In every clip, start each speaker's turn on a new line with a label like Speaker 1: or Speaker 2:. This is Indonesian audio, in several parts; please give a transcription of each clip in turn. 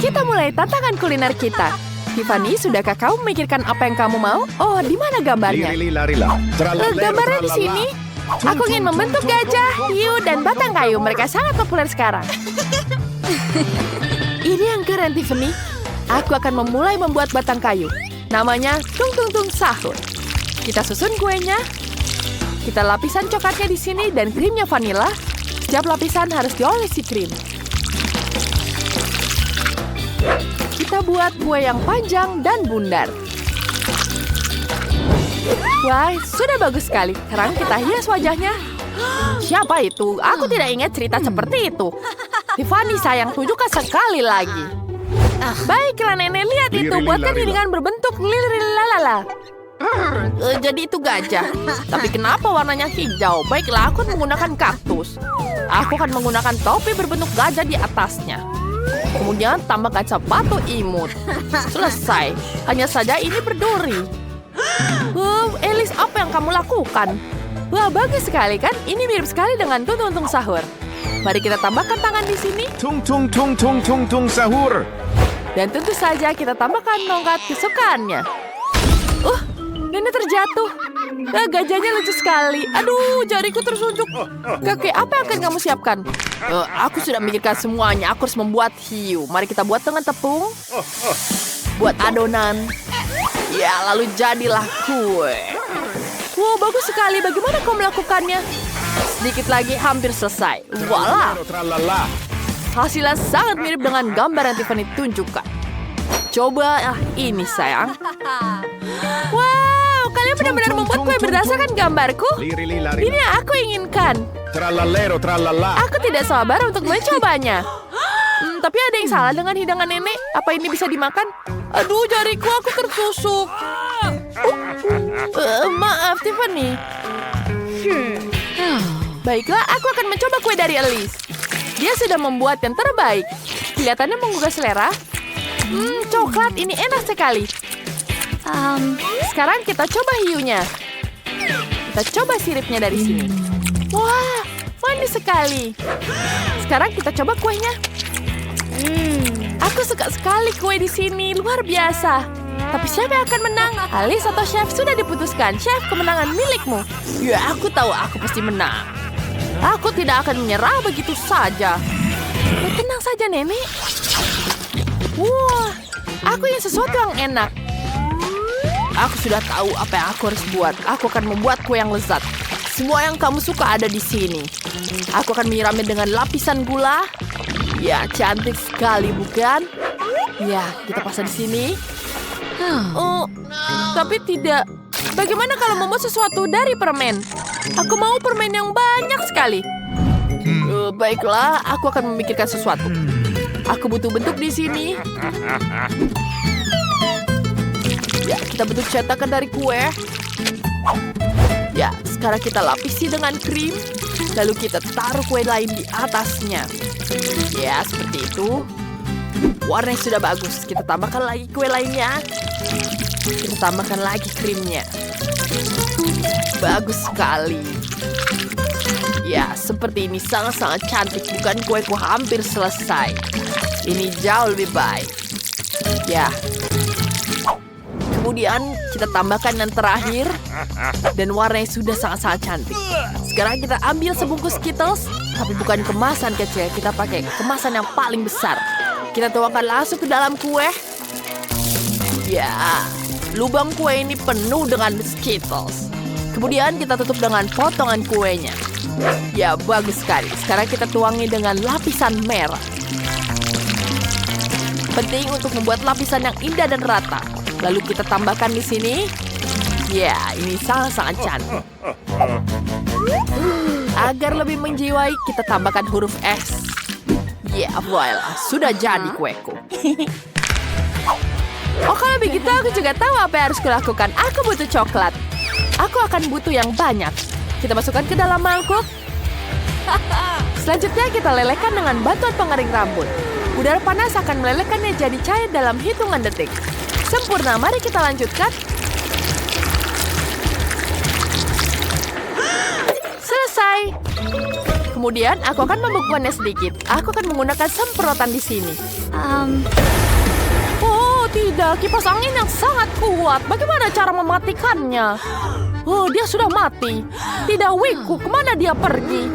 Speaker 1: Kita mulai tantangan kuliner kita. Tiffany, sudahkah kau memikirkan apa yang kamu mau? Oh, di mana gambarnya? Gambarnya di sini. Aku ingin membentuk gajah, hiu, dan batang kayu. Mereka sangat populer sekarang. Ini yang keren, Tiffany. Aku akan memulai membuat batang kayu. Namanya Tung Tung Tung Sahur. Kita susun kuenya. Kita lapisan coklatnya di sini dan krimnya vanila. Setiap lapisan harus diolesi krim. Kita buat kue yang panjang dan bundar. Wah, sudah bagus sekali. Sekarang kita hias wajahnya. Siapa itu? Aku tidak ingat cerita seperti itu. Tiffany, sayang, tunjukkan sekali lagi. Baiklah, Nenek, lihat itu. Buatkan dengan berbentuk lililalala. Jadi itu gajah. Tapi kenapa warnanya hijau? Baiklah, aku menggunakan kaktus. Aku akan menggunakan topi berbentuk gajah di atasnya. Kemudian tambahkan sepatu imut. Selesai. Hanya saja ini berduri. Elis, apa yang kamu lakukan? Wah, bagus sekali kan? Ini mirip sekali dengan Tung Tung Tung Sahur. Mari kita tambahkan tangan di sini.
Speaker 2: Tung tung tung tung tung tung sahur.
Speaker 1: Dan tentu saja kita tambahkan tongkat kesukaannya. Nenek terjatuh. Gajahnya lucu sekali. Aduh, jariku tersunjuk. Kakek, apa yang akan kamu siapkan? Aku sudah memikirkan semuanya. Aku harus membuat hiu. Mari kita buat dengan tepung. Buat adonan. Ya, lalu jadilah kue. Wow, bagus sekali. Bagaimana kau melakukannya? Sedikit lagi, hampir selesai. Voila. Hasilnya sangat mirip dengan gambar yang Tiffany tunjukkan. Coba ini, sayang. Wow, kalian benar-benar membuat kue berdasarkan gambarku. Ini yang aku inginkan. Aku tidak sabar untuk mencobanya. Tapi ada yang salah dengan hidangan nenek. Apa ini bisa dimakan? Aduh, jariku, aku tertusuk. Maaf, Tiffany. Baiklah, aku akan mencoba kue dari Elise. Dia sudah membuat yang terbaik. Kelihatannya menggugah selera. Coklat ini enak sekali. Sekarang kita coba hiunya. Kita coba siripnya dari sini. Wah, manis sekali. Sekarang kita coba kuenya. Aku suka sekali kue di sini, luar biasa. Tapi siapa yang akan menang? Alice atau Chef sudah diputuskan. Chef, kemenangan milikmu. Ya, aku tahu aku pasti menang. Aku tidak akan menyerah begitu saja. Tenang saja, Nenek. Wah, aku ingin sesuatu yang enak. Aku sudah tahu apa yang aku harus buat. Aku akan membuat kue yang lezat. Semua yang kamu suka ada di sini. Aku akan menyiramnya dengan lapisan gula. Ya, cantik sekali, bukan? Ya, kita pasang di sini. Oh, tapi tidak. Bagaimana kalau membuat sesuatu dari permen? Aku mau permen yang banyak sekali. Baiklah, aku akan memikirkan sesuatu. Aku butuh bentuk di sini. Ya, kita bentuk cetakan dari kue. Ya, sekarang kita lapisi dengan krim. Lalu kita taruh kue lain di atasnya. Ya, seperti itu. Warnanya sudah bagus. Kita tambahkan lagi kue lainnya. Kita tambahkan lagi krimnya. Bagus sekali. Ya, seperti ini sangat-sangat cantik. Bukan kueku hampir selesai. Ini jauh lebih baik. Ya. Kemudian kita tambahkan yang terakhir. Dan warnanya sudah sangat-sangat cantik. Sekarang kita ambil sebungkus Skittles. Tapi bukan kemasan kecil. Kita pakai kemasan yang paling besar. Kita tuangkan langsung ke dalam kue. Ya, lubang kue ini penuh dengan Skittles. Kemudian kita tutup dengan potongan kuenya. Ya, bagus sekali. Sekarang kita tuangi dengan lapisan merah. Penting untuk membuat lapisan yang indah dan rata. Lalu kita tambahkan di sini. Ya, ini sangat-sangat cantik. Agar lebih menjiwai, kita tambahkan huruf S. Ya, voila. Sudah jadi kueku. Oh, kalau begitu aku juga tahu apa yang harus kulakukan. Aku butuh coklat. Aku akan butuh yang banyak. Kita masukkan ke dalam mangkuk. Selanjutnya kita lelehkan dengan bantuan pengering rambut. Udara panas akan melelehkannya jadi cair dalam hitungan detik. Sempurna, mari kita lanjutkan. Selesai. Kemudian aku akan membekukannya sedikit. Aku akan menggunakan semprotan di sini. Oh, tidak. Kipas angin yang sangat kuat. Bagaimana cara mematikannya? Oh, dia sudah mati. Tidak, Wiku. Kemana dia pergi?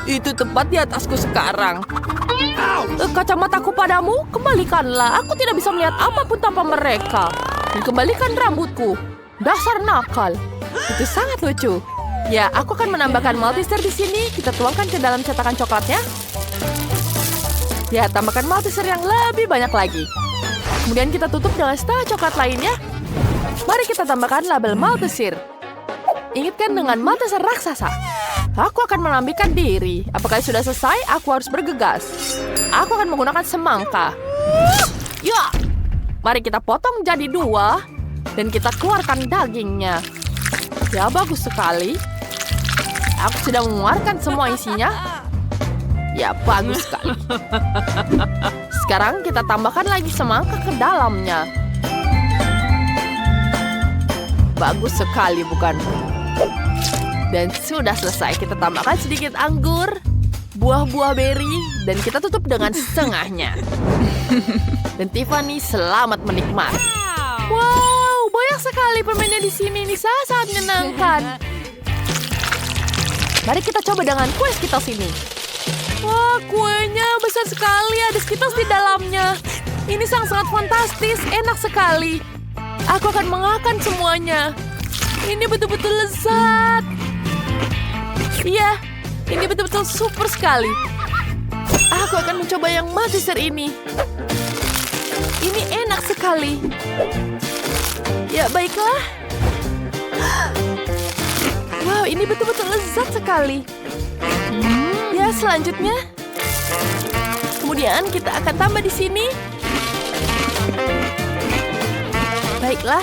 Speaker 1: Itu tepat di atasku sekarang. Kacamataku padamu, kembalikanlah. Aku tidak bisa melihat apapun tanpa mereka. Dan kembalikan rambutku. Dasar nakal. Itu sangat lucu. Ya, aku akan menambahkan Malteser di sini. Kita tuangkan ke dalam cetakan coklatnya. Ya, tambahkan Malteser yang lebih banyak lagi. Kemudian kita tutup dengan setengah coklat lainnya. Mari kita tambahkan label Malteser. Ingatkan dengan Malteser raksasa. Aku akan melambaikan diri. Apakah sudah selesai? Aku harus bergegas. Aku akan menggunakan semangka. Ya, mari kita potong jadi 2. Dan kita keluarkan dagingnya. Ya, bagus sekali. Aku sudah mengeluarkan semua isinya. Ya, bagus sekali. Sekarang kita tambahkan lagi semangka ke dalamnya. Bagus sekali, bukan? Dan sudah selesai. Kita tambahkan sedikit anggur, buah-buah beri, dan kita tutup dengan setengahnya. Dan Tiffany selamat menikmati. Wow, banyak sekali permennya di sini. Ini sangat menyenangkan. Mari kita coba dengan kue Skittles ini. Wah, kuenya besar sekali. Ada Skittles di dalamnya. Ini sangat fantastis. Enak sekali. Aku akan mengakan semuanya. Ini betul-betul lezat. Iya, ini betul-betul super sekali. Aku akan mencoba yang Malteser ini. Ini enak sekali. Ya, baiklah. Wow, ini betul-betul lezat sekali. Ya, selanjutnya. Kemudian kita akan tambah di sini. Baiklah.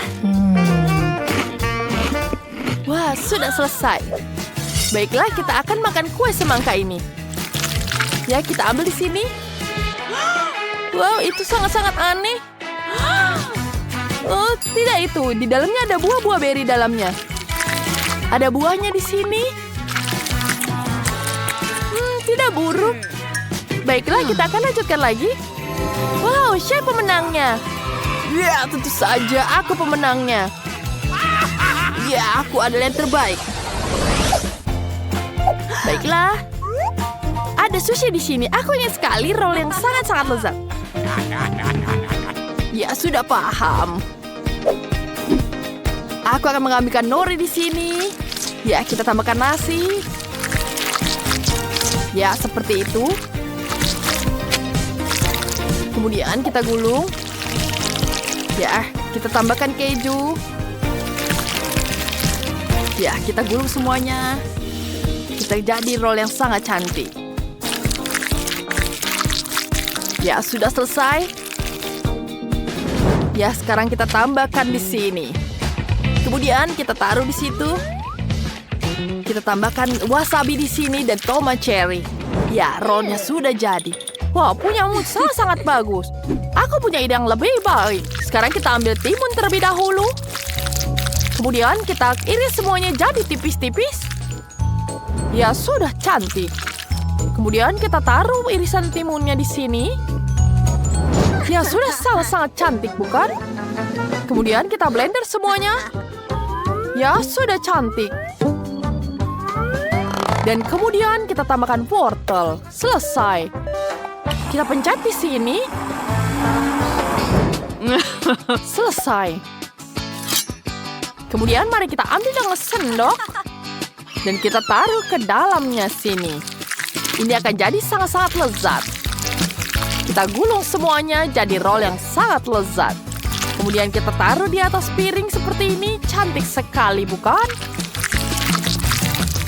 Speaker 1: Wah, sudah selesai. Baiklah, kita akan makan kue semangka ini. Ya, kita ambil di sini. Wow, itu sangat-sangat aneh. Oh, tidak itu. Di dalamnya ada buah-buah beri dalamnya. Ada buahnya di sini. Tidak buruk. Baiklah, kita akan lanjutkan lagi. Wow, siapa pemenangnya? Ya, tentu saja aku pemenangnya. Ya, aku adalah yang terbaik. Baiklah. Ada sushi di sini. Aku ingin sekali roll yang sangat-sangat lezat. Ya, sudah paham. Aku akan mengambilkan nori di sini. Ya, kita tambahkan nasi. Ya, seperti itu. Kemudian kita gulung. Ya, kita tambahkan keju. Ya, kita gulung semuanya. Kita jadi roll yang sangat cantik. Ya, sudah selesai. Ya, sekarang kita tambahkan di sini. Kemudian kita taruh di situ. Kita tambahkan wasabi di sini dan tomat cherry. Ya, rollnya sudah jadi. Wah, punyamu sangat bagus. Aku punya ide yang lebih baik. Sekarang kita ambil timun terlebih dahulu. Kemudian kita iris semuanya jadi tipis-tipis. Ya, sudah cantik. Kemudian kita taruh irisan timunnya di sini. Ya, sudah sangat-sangat cantik, bukan? Kemudian kita blender semuanya. Ya, sudah cantik. Dan kemudian kita tambahkan wortel. Selesai. Kita pencet di sini. Selesai. Kemudian mari kita ambil dengan sendok. Dan kita taruh ke dalamnya sini. Ini akan jadi sangat-sangat lezat. Kita gulung semuanya jadi roll yang sangat lezat. Kemudian kita taruh di atas piring seperti ini. Cantik sekali, bukan?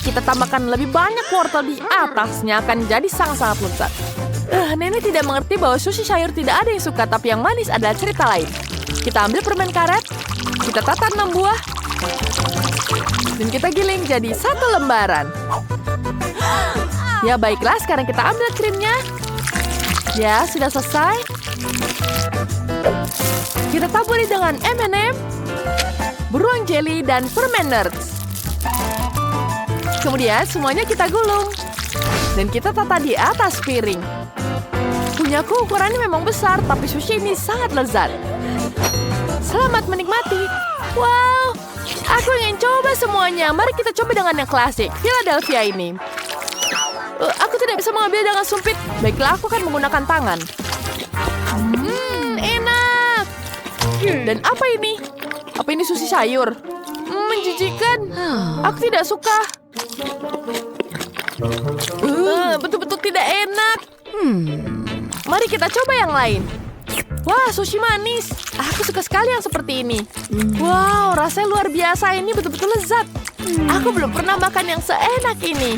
Speaker 1: Kita tambahkan lebih banyak wortel di atasnya. Akan jadi sangat-sangat lezat. Nenek tidak mengerti bahwa sushi sayur tidak ada yang suka. Tapi yang manis adalah cerita lain. Kita ambil permen karet. Kita tata 6 buah. Dan kita giling jadi 1 lembaran. Ya, baiklah. Sekarang kita ambil krimnya. Ya, sudah selesai. Kita taburi dengan M&M, beruang jelly, dan permen nerds. Kemudian semuanya kita gulung. Dan kita tata di atas piring. Punyaku ukurannya memang besar, tapi sushi ini sangat lezat. Selamat menikmati. Wow, aku ingin coba semuanya. Mari kita coba dengan yang klasik, Philadelphia ini. Aku tidak bisa mengambil dengan sumpit. Baiklah, aku akan menggunakan tangan. Enak. Dan apa ini? Apa ini sushi sayur? Menjijikan. Aku tidak suka. Betul-betul tidak enak. Mari kita coba yang lain. Wah, sushi manis. Aku suka sekali yang seperti ini. Wow, rasanya luar biasa. Ini betul-betul lezat. Aku belum pernah makan yang seenak ini.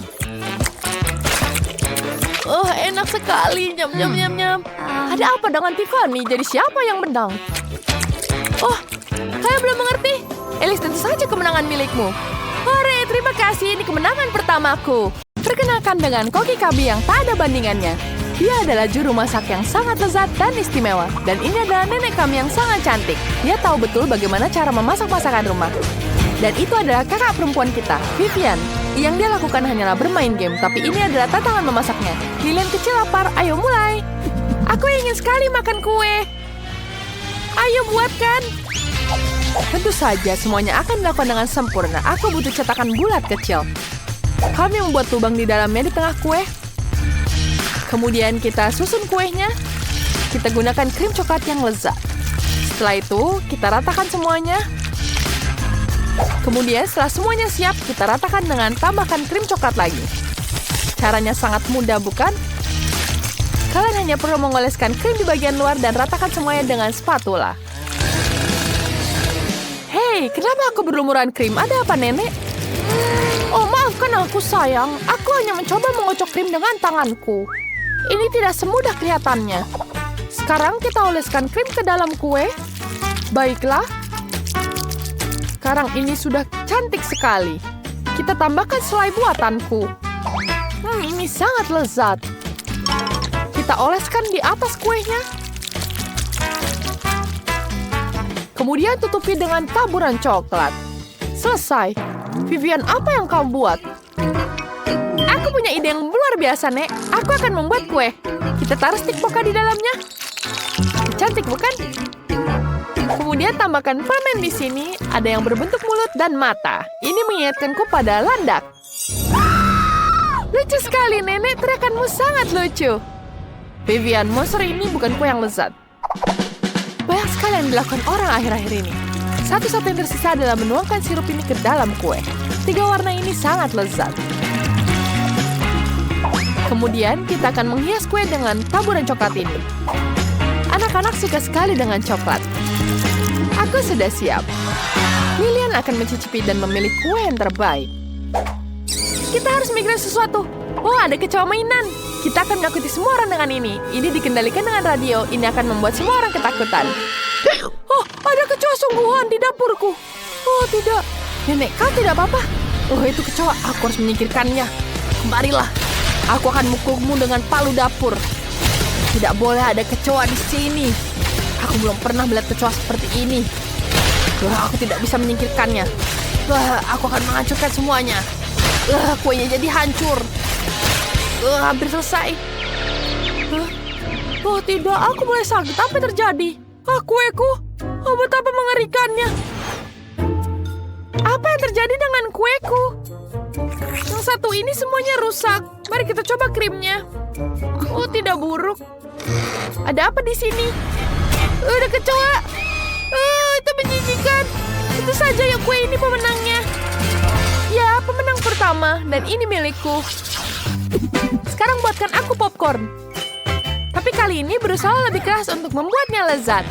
Speaker 1: Oh, enak sekali. Nyam, nyam, nyam, nyam. Ada apa dengan Tiffany? Jadi siapa yang menang? Oh, saya belum mengerti. Elis, tentu saja kemenangan milikmu. Hore, terima kasih. Ini kemenangan pertamaku. Perkenalkan dengan Koki Kabi yang tak ada bandingannya. Dia adalah juru masak yang sangat lezat dan istimewa. Dan ini adalah nenek kami yang sangat cantik. Dia tahu betul bagaimana cara memasak masakan rumah. Dan itu adalah kakak perempuan kita, Vivian. Yang dia lakukan hanyalah bermain game, tapi ini adalah tantangan memasaknya. Lilian kecil lapar, ayo mulai. Aku ingin sekali makan kue. Ayo buatkan. Tentu saja semuanya akan dilakukan dengan sempurna. Aku butuh cetakan bulat kecil. Kami membuat lubang di dalamnya di tengah kue. Kemudian kita susun kuenya. Kita gunakan krim coklat yang lezat. Setelah itu, kita ratakan semuanya. Kemudian setelah semuanya siap, kita ratakan dengan tambahkan krim coklat lagi. Caranya sangat mudah, bukan? Kalian hanya perlu mengoleskan krim di bagian luar dan ratakan semuanya dengan spatula. Hei, kenapa aku berlumuran krim? Ada apa, Nenek? Oh, maafkan aku, sayang. Aku hanya mencoba mengocok krim dengan tanganku. Ini tidak semudah kelihatannya. Sekarang kita oleskan krim ke dalam kue. Baiklah. Sekarang ini sudah cantik sekali. Kita tambahkan selai buatanku. Ini sangat lezat. Kita oleskan di atas kuenya. Kemudian tutupi dengan taburan coklat. Selesai. Vivian, apa yang kamu buat? Aku punya ide yang luar biasa, Nek. Aku akan membuat kue. Kita taruh stik poka di dalamnya. Cantik, bukan? Kemudian tambahkan permen di sini. Ada yang berbentuk mulut dan mata. Ini mengingatkanku pada landak. Lucu sekali, Nenek. Teriakanmu sangat lucu. Vivian, monster ini bukan kue yang lezat. Banyak sekali yang dilakukan orang akhir-akhir ini. Satu-satu yang tersisa adalah menuangkan sirup ini ke dalam kue. 3 warna ini sangat lezat. Kemudian kita akan menghias kue dengan taburan coklat ini. Anak-anak suka sekali dengan coklat. Aku sudah siap. Lilian akan mencicipi dan memilih kue yang terbaik. Kita harus mikirin sesuatu. Oh, ada kecoa mainan. Kita akan menakuti semua orang dengan ini. Ini dikendalikan dengan radio. Ini akan membuat semua orang ketakutan. Oh, ada kecoa sungguhan di dapurku. Oh, tidak. Nenek, kau tidak apa-apa? Oh, itu kecoa. Aku harus menyingkirkannya. Kemarilah. Aku akan mukulmu dengan palu dapur. Tidak boleh ada kecoa di sini. Aku belum pernah melihat kecoa seperti ini. Aku tidak bisa menyingkirkannya. Aku akan menghancurkan semuanya. Kuenya jadi hancur. Hampir selesai. Oh tidak, aku mulai sakit. Apa yang terjadi? Kueku. Oh, betapa mengerikannya. Apa yang terjadi dengan kueku? Yang satu ini semuanya rusak. Mari kita coba krimnya. Oh, tidak buruk. Ada apa di sini? Ada kecoa. Itu menjijikan. Itu saja ya, kue ini pemenangnya. Ya, pemenang pertama. Dan ini milikku. Sekarang buatkan aku popcorn. Tapi kali ini berusaha lebih keras untuk membuatnya lezat.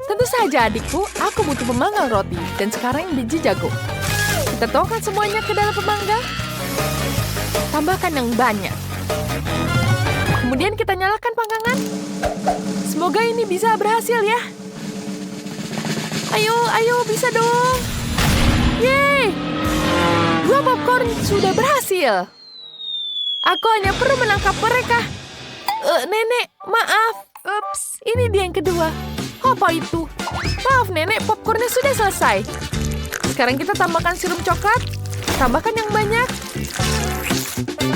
Speaker 1: Tentu saja adikku, aku butuh pemanggang roti. Dan sekarang biji jagung. Kita tuangkan semuanya ke dalam pemanggang. Tambahkan yang banyak. Kemudian kita nyalakan panggangan. Semoga ini bisa berhasil ya. Ayo, bisa dong. Yeay! 2 popcorn sudah berhasil. Aku hanya perlu menangkap mereka. Nenek, maaf. Ups, ini dia yang kedua. Apa itu? Maaf, Nenek, popcornnya sudah selesai. Sekarang kita tambahkan sirup coklat. Tambahkan yang banyak.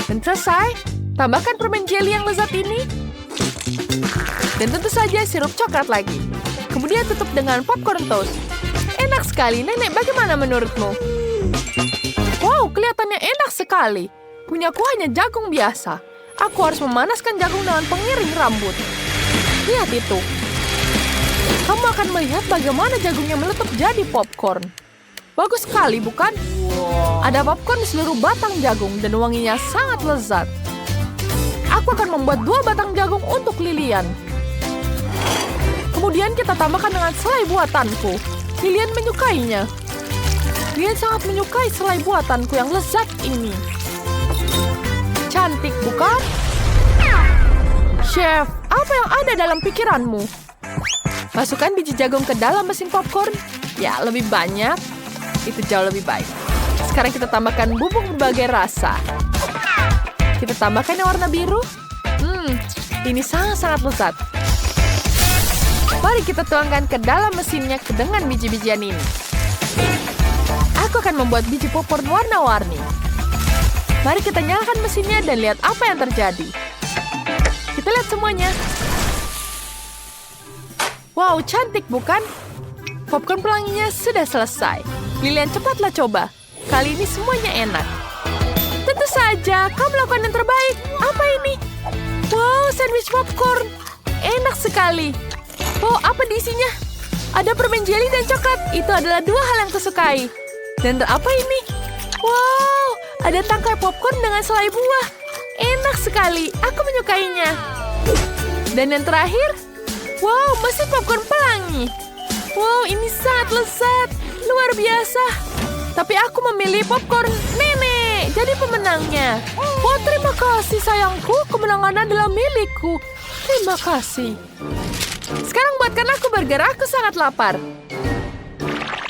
Speaker 1: Dan selesai. Tambahkan permen jelly yang lezat ini. Dan tentu saja sirup coklat lagi. Kemudian tutup dengan popcorn toast. Enak sekali, Nenek. Bagaimana menurutmu? Wow, kelihatannya enak sekali. Punyaku hanya jagung biasa. Aku harus memanaskan jagung dengan pengiring rambut. Lihat itu. Kamu akan melihat bagaimana jagungnya meletup jadi popcorn. Bagus sekali, bukan? Ada popcorn di seluruh batang jagung dan wanginya sangat lezat. Aku akan membuat 2 batang jagung untuk Lilian. Kemudian kita tambahkan dengan selai buatanku. Lilian menyukainya. Lilian sangat menyukai selai buatanku yang lezat ini. Cantik, bukan? Chef, apa yang ada dalam pikiranmu? Masukkan biji jagung ke dalam mesin popcorn. Ya, lebih banyak. Itu jauh lebih baik. Sekarang kita tambahkan bubuk berbagai rasa. Kita tambahkan yang warna biru. Ini sangat-sangat lezat. Mari kita tuangkan ke dalam mesinnya dengan biji-bijian ini. Aku akan membuat biji popcorn warna-warni. Mari kita nyalakan mesinnya dan lihat apa yang terjadi. Kita lihat semuanya. Wow, cantik bukan? Popcorn pelanginya sudah selesai. Lilian, cepatlah coba. Kali ini semuanya enak. Tentu saja, kamu melakukan yang terbaik. Apa ini? Wow, sandwich popcorn. Enak sekali. Oh, apa di isinya? Ada permen jelly dan coklat. Itu adalah 2 hal yang kusukai. Dan apa ini? Wow, ada tangkai popcorn dengan selai buah. Enak sekali. Aku menyukainya. Dan yang terakhir, wow, mesin popcorn pelangi. Wow, ini sangat lezat. Luar biasa. Tapi aku memilih popcorn Nenek. Jadi pemenangnya. Oh, terima kasih sayangku. Kemenangan adalah milikku. Terima kasih. Sekarang buatkan aku burger. Aku sangat lapar.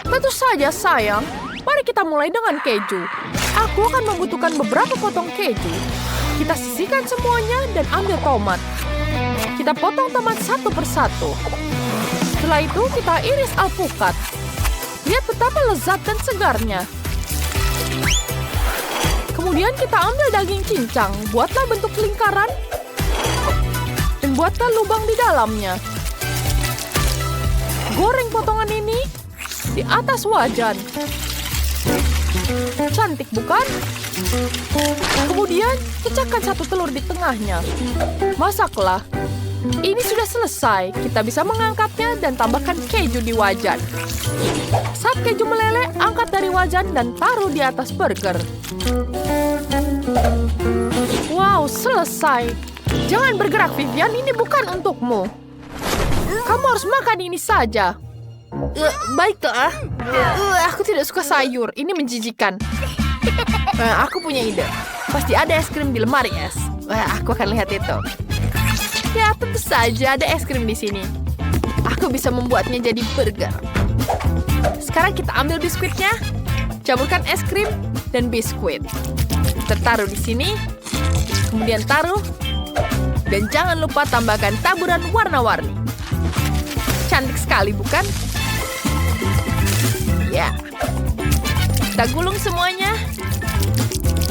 Speaker 1: Tentu saja sayang. Mari kita mulai dengan keju. Aku akan membutuhkan beberapa potong keju. Kita sisihkan semuanya dan ambil tomat. Kita potong tomat satu persatu. Setelah itu kita iris alpukat. Lihat betapa lezat dan segarnya. Kemudian kita ambil daging cincang. Buatlah bentuk lingkaran. Dan buatlah lubang di dalamnya. Goreng potongan ini di atas wajan. Cantik bukan? Kemudian pecahkan 1 telur di tengahnya. Masaklah. Ini sudah selesai. Kita bisa mengangkatnya dan tambahkan keju di wajan. Saat keju meleleh, angkat dari wajan dan taruh di atas burger. Wow, selesai. Jangan bergerak, Vivian. Ini bukan untukmu. Kamu harus makan ini saja. Baiklah. Aku tidak suka sayur. Ini menjijikan. Aku punya ide. Pasti ada es krim di lemari es. Aku akan lihat itu. Ya, tentu saja ada es krim di sini. Aku bisa membuatnya jadi burger. Sekarang kita ambil biskuitnya. Campurkan es krim dan biskuit. Kita taruh di sini. Kemudian taruh. Dan jangan lupa tambahkan taburan warna-warni. Cantik sekali, bukan? Ya. Kita gulung semuanya.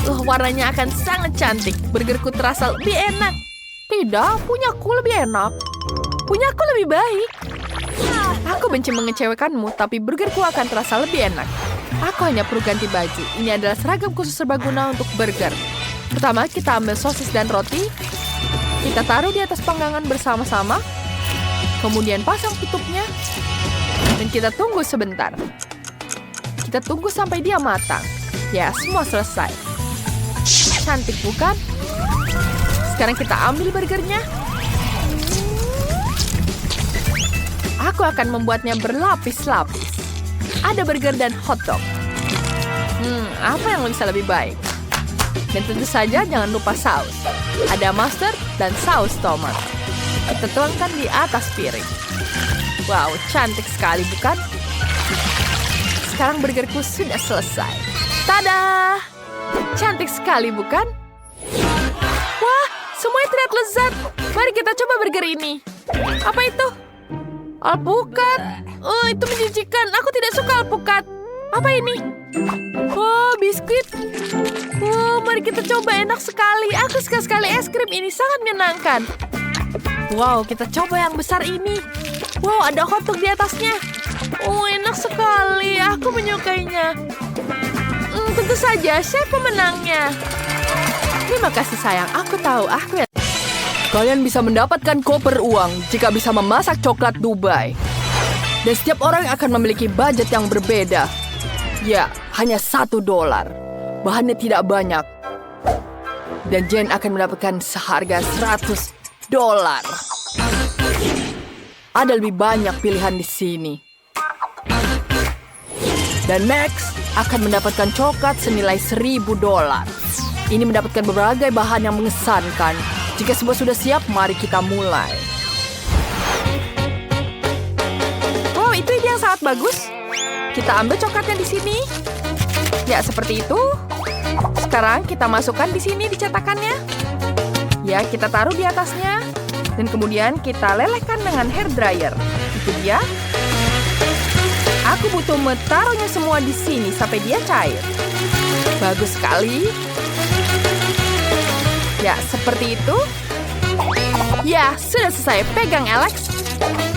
Speaker 1: Warnanya akan sangat cantik. Burgerku terasa lebih enak. Tidak, punyaku lebih enak. Punyaku lebih baik. Aku benci mengecewakanmu, tapi burgerku akan terasa lebih enak. Aku hanya perlu ganti baju. Ini adalah seragam khusus serbaguna untuk burger. Pertama, kita ambil sosis dan roti. Kita taruh di atas panggangan bersama-sama. Kemudian pasang tutupnya. Dan kita tunggu sebentar. Kita tunggu sampai dia matang. Ya, semua selesai. Cantik bukan? Sekarang kita ambil burgernya. Aku akan membuatnya berlapis-lapis. Ada burger dan hotdog. Apa yang bisa lebih baik? Dan tentu saja jangan lupa saus. Ada mustard dan saus tomat. Kita tuangkan di atas piring. Wow, cantik sekali bukan? Sekarang burgerku sudah selesai. Tada! Cantik sekali bukan? Wah, semuanya terlihat lezat. Mari kita coba burger ini. Apa itu? Alpukat. Oh, itu menjijikan. Aku tidak suka alpukat. Apa ini? Oh, biskuit. Wow, mari kita coba, enak sekali. Aku suka sekali es krim ini, sangat menyenangkan. Wow, kita coba yang besar ini. Wow, ada hotdog di atasnya. Oh, enak sekali. Aku menyukainya. Tentu saja, chef pemenangnya. Terima kasih sayang, aku tahu. Kalian bisa mendapatkan koper uang jika bisa memasak coklat Dubai. Dan setiap orang akan memiliki budget yang berbeda. Ya, hanya $1. Bahannya tidak banyak. Dan Jane akan mendapatkan seharga $100. Ada lebih banyak pilihan di sini. Dan Max akan mendapatkan coklat senilai $1.000. Ini mendapatkan berbagai bahan yang mengesankan. Jika semua sudah siap, mari kita mulai. Wow, itu ide yang sangat bagus. Kita ambil coklatnya di sini. Ya, seperti itu. Sekarang kita masukkan di sini di cetakannya. Ya, kita taruh di atasnya. Dan kemudian kita lelehkan dengan hair dryer. Itu dia. Aku butuh taruhnya semua di sini sampai dia cair. Bagus sekali. Ya, seperti itu. Ya, sudah selesai. Pegang, Alex.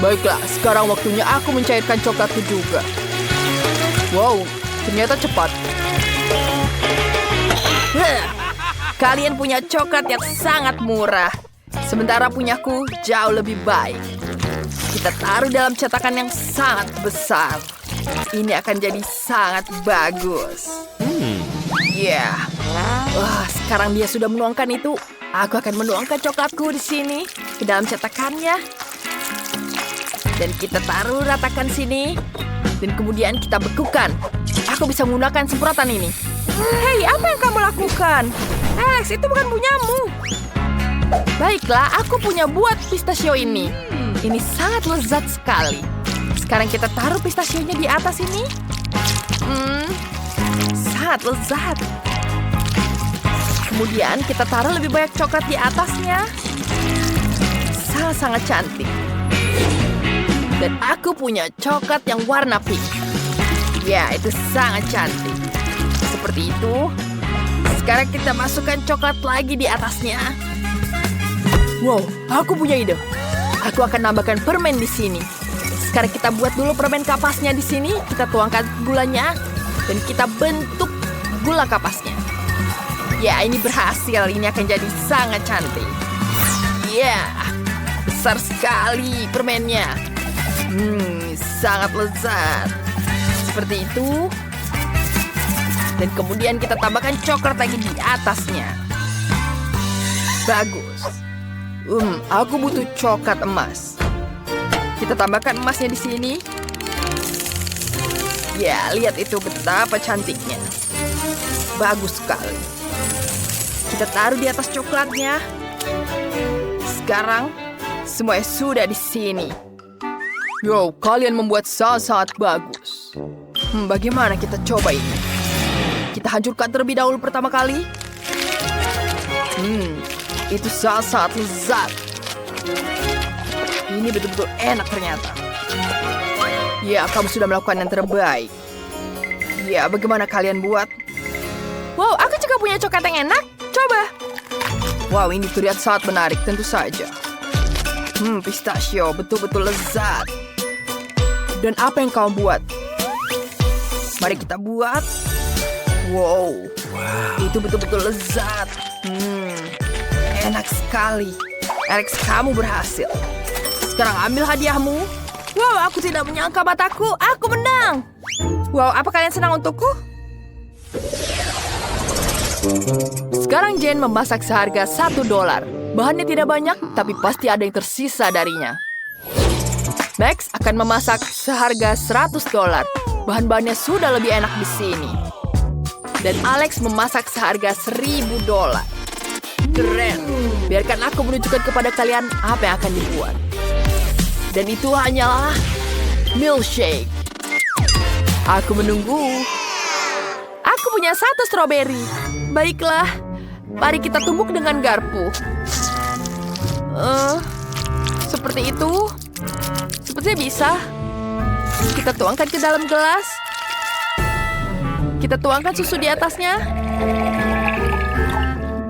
Speaker 1: Baiklah, sekarang waktunya aku mencairkan coklatku juga. Wow, ternyata cepat. Kalian punya coklat yang sangat murah. Sementara punyaku jauh lebih baik. Kita taruh dalam cetakan yang sangat besar. Ini akan jadi sangat bagus. Ya. Wah, sekarang dia sudah menuangkan itu. Aku akan menuangkan coklatku di sini ke dalam cetakannya. Dan kita taruh ratakan sini. Dan kemudian kita bekukan. Aku bisa menggunakan semprotan ini. Hei, apa yang kamu lakukan? Alex, itu bukan punyamu. Baiklah, aku punya buat pistachio ini. Ini sangat lezat sekali. Sekarang kita taruh pistachionya di atas ini. Sangat lezat. Kemudian kita taruh lebih banyak coklat di atasnya. Sangat-sangat cantik. Dan aku punya coklat yang warna pink. Ya, itu sangat cantik. Seperti itu. Sekarang kita masukkan coklat lagi di atasnya. Wow, aku punya ide. Aku akan nambahkan permen di sini. Sekarang kita buat dulu permen kapasnya di sini. Kita tuangkan gulanya. Dan kita bentuk gula kapasnya. Ya, ini berhasil. Ini akan jadi sangat cantik. Ya, besar sekali permennya. Sangat lezat. Seperti itu. Dan kemudian kita tambahkan coklat lagi di atasnya. Bagus. Aku butuh coklat emas. Kita tambahkan emasnya di sini. Ya, lihat itu betapa cantiknya. Bagus sekali. Kita taruh di atas coklatnya. Sekarang, semuanya sudah di sini. Yo, kalian membuat sangat bagus. Bagaimana kita coba ini? Kita hancurkan terlebih dahulu pertama kali. Itu sangat lezat. Ini betul-betul enak ternyata. Ya, kamu sudah melakukan yang terbaik. Ya, bagaimana kalian buat? Wow, aku juga punya coklat yang enak. Coba. Wow, ini terlihat sangat menarik, tentu saja. Pistachio, betul-betul lezat. Dan apa yang kamu buat? Mari kita buat. Wow. Itu betul-betul lezat. Enak sekali. Alex, kamu berhasil. Sekarang ambil hadiahmu. Wow, aku tidak menyangka mataku. Aku menang. Wow, apa kalian senang untukku? Sekarang Jane memasak seharga $1. Bahannya tidak banyak, tapi pasti ada yang tersisa darinya. Max akan memasak seharga $100. Bahan-bahannya sudah lebih enak di sini. Dan Alex memasak seharga $1.000. Keren. Biarkan aku menunjukkan kepada kalian apa yang akan dibuat. Dan itu hanyalah milkshake. Aku menunggu. Aku punya 1 stroberi. Baiklah, mari kita tumbuk dengan garpu. Seperti itu. Sepertinya bisa. Kita tuangkan ke dalam gelas. Kita tuangkan susu di atasnya.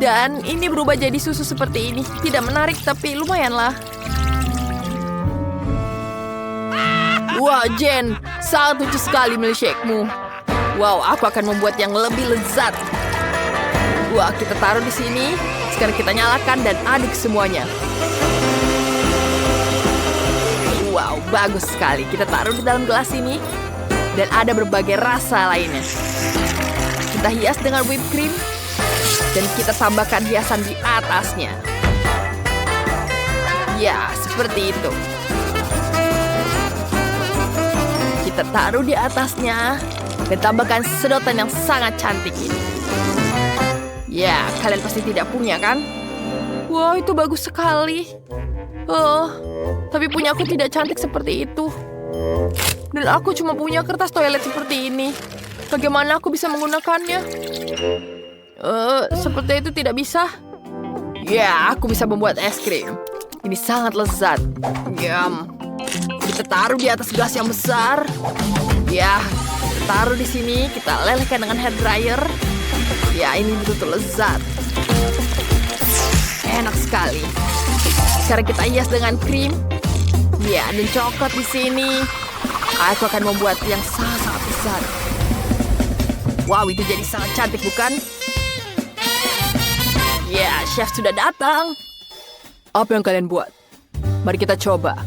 Speaker 1: Dan ini berubah jadi susu seperti ini. Tidak menarik, tapi lumayan lah. Wah, Jen, sangat lucu sekali milkshake-mu. Wow, aku akan membuat yang lebih lezat. Wah, kita taruh di sini. Sekarang kita nyalakan dan aduk semuanya. Wow, bagus sekali. Kita taruh di dalam gelas ini. Dan ada berbagai rasa lainnya. Kita hias dengan whipped cream. Dan kita tambahkan hiasan di atasnya. Ya, seperti itu. Kita taruh di atasnya. Dan tambahkan sedotan yang sangat cantik ini. Ya, kalian pasti tidak punya kan? Wow, itu bagus sekali. Oh, tapi punya aku tidak cantik seperti itu. Dan aku cuma punya kertas toilet seperti ini. Bagaimana aku bisa menggunakannya? Seperti itu tidak bisa. Ya, aku bisa membuat es krim. Ini sangat lezat. Yum. Kita taruh di atas gelas yang besar. Ya, kita taruh di sini. Kita lelehkan dengan hair dryer. Ya, ini betul-betul lezat. Enak sekali. Sekarang kita hias dengan krim. Ya, dan coklat di sini. Aku akan membuat yang sangat-sangat besar. Wow, itu jadi sangat cantik, bukan? Ya, chef sudah datang. Apa yang kalian buat? Mari kita coba.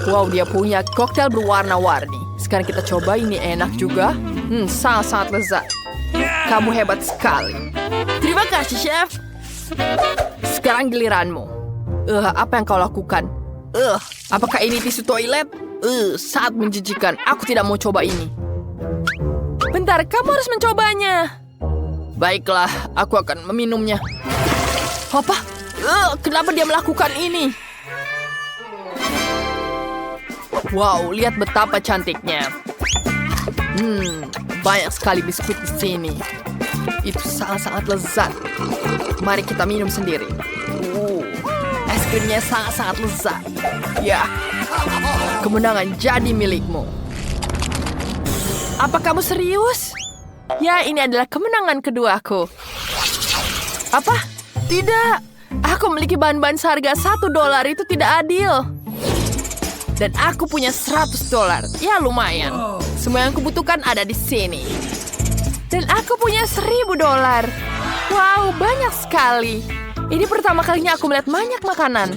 Speaker 1: Wow, dia punya koktail berwarna-warni. Sekarang kita coba, ini enak juga. Sangat-sangat lezat. Kamu hebat sekali. Terima kasih, chef. Sekarang giliranmu. Apa yang kau lakukan? Apakah ini tisu toilet? Sangat menjijikan. Aku tidak mau coba ini. Bentar, kamu harus mencobanya. Baiklah, aku akan meminumnya. Apa? Kenapa dia melakukan ini? Wow, lihat betapa cantiknya. Banyak sekali biskuit di sini. Itu sangat-sangat lezat. Mari kita minum sendiri. Es krimnya sangat-sangat lezat. Ya, kemenangan jadi milikmu. Apa kamu serius? Ya, ini adalah kemenangan keduaku. Apa? Tidak. Aku memiliki bahan-bahan seharga $1 itu tidak adil. Dan aku punya $100. Ya, lumayan. Semua yang kubutuhkan ada di sini. Dan aku punya $1.000. Wow, banyak sekali. Ini pertama kalinya aku melihat banyak makanan.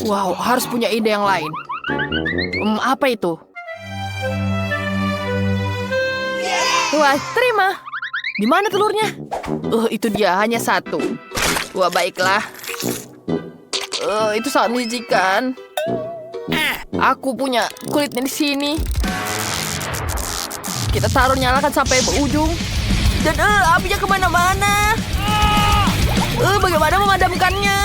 Speaker 1: Wow, harus punya ide yang lain. Apa itu? Wah, terima. Di mana telurnya? Itu dia, hanya 1. Wah, baiklah. Itu sangat menjijikan. Aku punya kulitnya di sini. Kita taruh, nyalakan sampai berujung. Dan apinya kemana-mana. Bagaimana memadamkannya?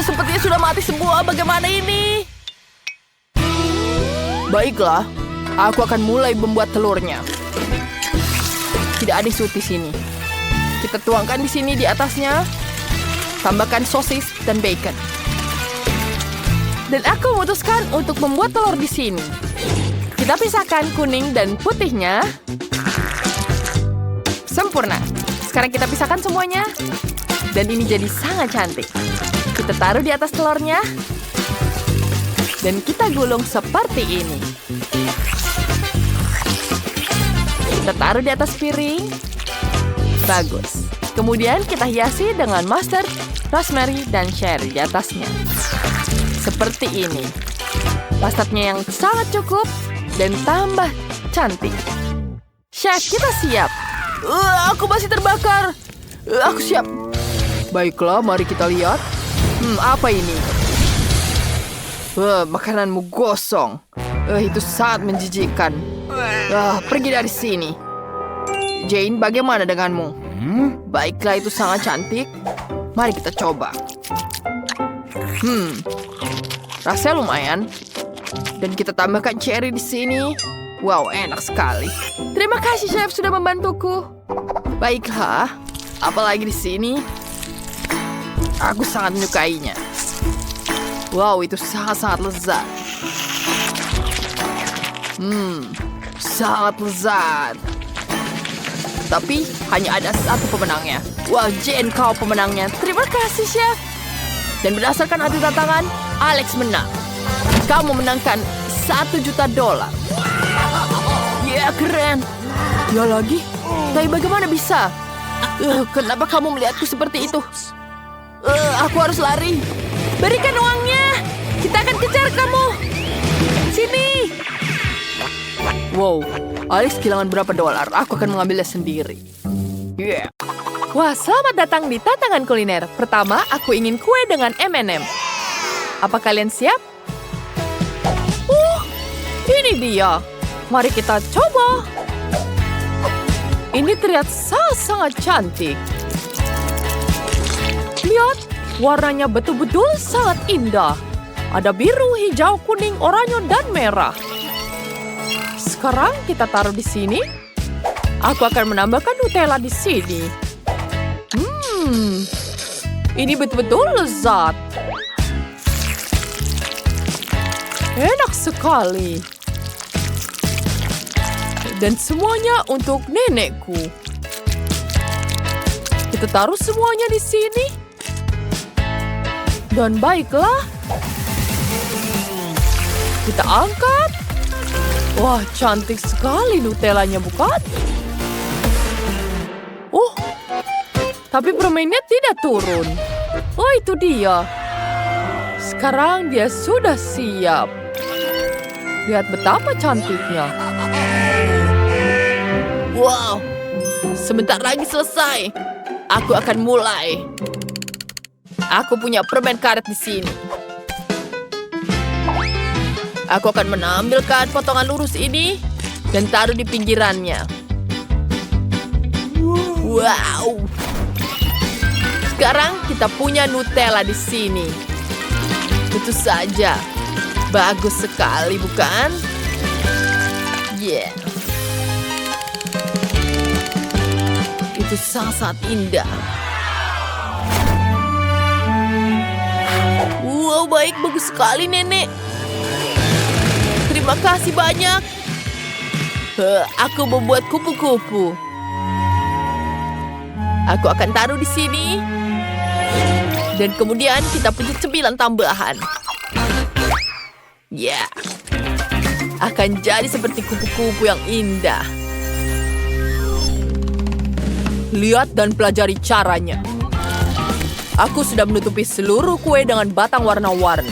Speaker 1: Sepertinya sudah mati semua. Bagaimana ini? Baiklah, aku akan mulai membuat telurnya. Tidak ada sut di sini. Kita tuangkan di sini di atasnya. Tambahkan sosis dan bacon. Dan aku memutuskan untuk membuat telur di sini. Kita pisahkan kuning dan putihnya. Sempurna. Sekarang kita pisahkan semuanya. Dan ini jadi sangat cantik. Kita taruh di atas telurnya. Dan kita gulung seperti ini. Kita taruh di atas piring. Bagus. Kemudian kita hiasi dengan mustard, rosemary, dan cherry di atasnya. Seperti ini. Mustardnya yang sangat cukup dan tambah cantik. Chef, kita siap. Aku masih terbakar. Aku siap. Baiklah, mari kita lihat. Apa ini? Makananmu gosong. Itu sangat menjijikkan. Pergi dari sini. Jane, bagaimana denganmu? Baiklah, itu sangat cantik. Mari kita coba. Rasanya lumayan. Dan kita tambahkan cherry di sini. Wow, enak sekali. Terima kasih, chef, sudah membantuku. Baiklah, apalagi di sini? Aku sangat menyukainya. Wow, itu sangat-sangat lezat. Sangat lezat. Tapi hanya ada satu pemenangnya. Wah, Jane, kau pemenangnya. Terima kasih, Chef. Dan berdasarkan adu tantangan, Alex menang. Kau memenangkan $1 juta. Ya, keren. Ya lagi? Tapi bagaimana bisa? Kenapa kamu melihatku seperti itu? Aku harus lari. Berikan uangnya. Kita akan kejar kamu. Sini. Wow, Alex kehilangan berapa dolar? Aku akan mengambilnya sendiri. Yeah. Wah, selamat datang di tantangan kuliner. Pertama, aku ingin kue dengan M&M. Apa kalian siap? Ini dia. Mari kita coba. Ini terlihat sangat cantik. Lihat, warnanya betul-betul sangat indah. Ada biru, hijau, kuning, oranye, dan merah. Sekarang kita taruh di sini. Aku akan menambahkan Nutella di sini. Ini betul-betul lezat. Enak sekali. Dan semuanya untuk nenekku. Kita taruh semuanya di sini. Dan baiklah. Kita angkat. Wah, cantik sekali Nutellanya, bukan? Tapi permennya tidak turun. Oh, itu dia. Sekarang dia sudah siap. Lihat betapa cantiknya. Wow, sebentar lagi selesai. Aku akan mulai. Aku punya permen karet di sini. Aku akan menambilkan potongan lurus ini dan taruh di pinggirannya. Wow. Sekarang kita punya Nutella di sini. Tentu saja. Bagus sekali, bukan? Yeah. Itu sangat indah. Wow, baik. Bagus sekali, Nenek. Terima kasih banyak. Aku membuat kupu-kupu. Aku akan taruh di sini. Dan kemudian kita punya cemilan tambahan. Ya. Yeah. Akan jadi seperti kupu-kupu yang indah. Lihat dan pelajari caranya. Aku sudah menutupi seluruh kue dengan batang warna-warni.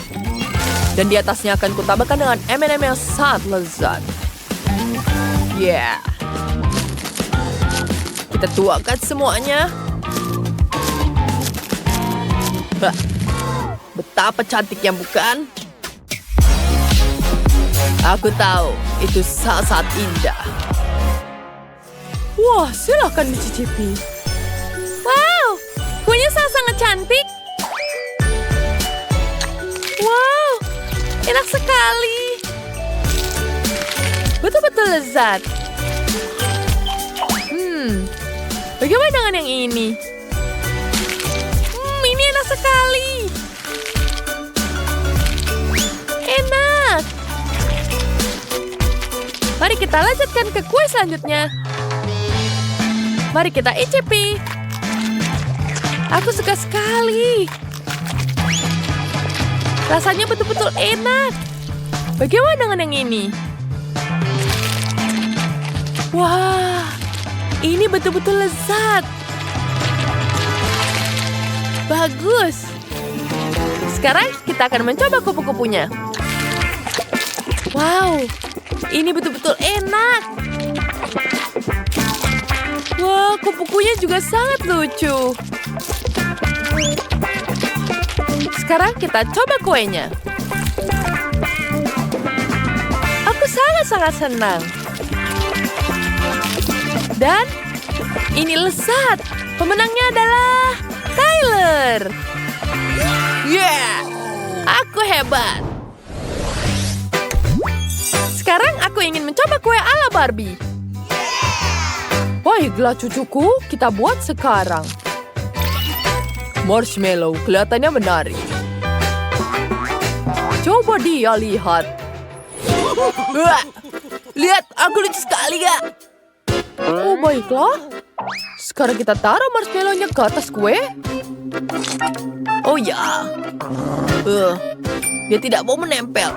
Speaker 1: Dan di atasnya akan kutambahkan dengan M&M yang sangat lezat. Yeah. Kita tuangkan semuanya. Betapa cantiknya, bukan? Aku tahu, itu sangat indah. Wah, silakan dicicipi. Wow, kuenya sangat cantik. Wow, enak sekali. Betul-betul lezat. Bagaimana dengan yang ini? Ini enak sekali. Enak. Mari kita lanjutkan ke kue selanjutnya. Mari kita icipi. Aku suka sekali. Rasanya betul-betul enak. Bagaimana dengan yang ini? Wah, ini betul-betul lezat. Bagus. Sekarang kita akan mencoba kupu-kupunya. Wow, ini betul-betul enak. Wah, kupu-kupunya juga sangat lucu. Sekarang kita coba kuenya. Aku sangat-sangat senang. Dan ini lezat. Pemenangnya adalah Tyler. Yeah, aku hebat. Sekarang aku ingin mencoba kue ala Barbie. Baiklah cucuku, kita buat sekarang. Marshmallow kelihatannya menarik. Coba dia lihat. Lihat, aku lucu sekali, Kak. Oh, baiklah. Sekarang kita taruh marshmallow-nya ke atas kue. Oh ya. Dia tidak mau menempel.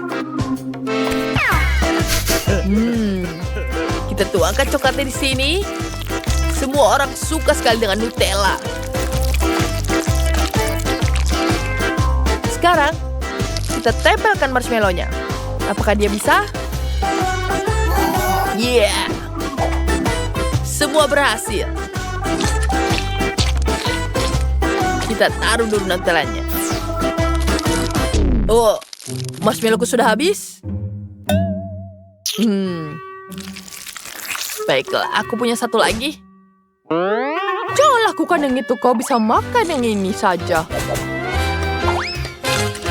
Speaker 1: Kita tuangkan coklatnya di sini. Semua orang suka sekali dengan Nutella. Sekarang, kita tempelkan marshmallow-nya. Apakah dia bisa? Yeah! Semua berhasil. Kita taruh dulu Nutellanya. Oh, marshmallowku sudah habis? Baiklah, aku punya satu lagi. Jangan lakukan yang itu, kau bisa makan yang ini saja.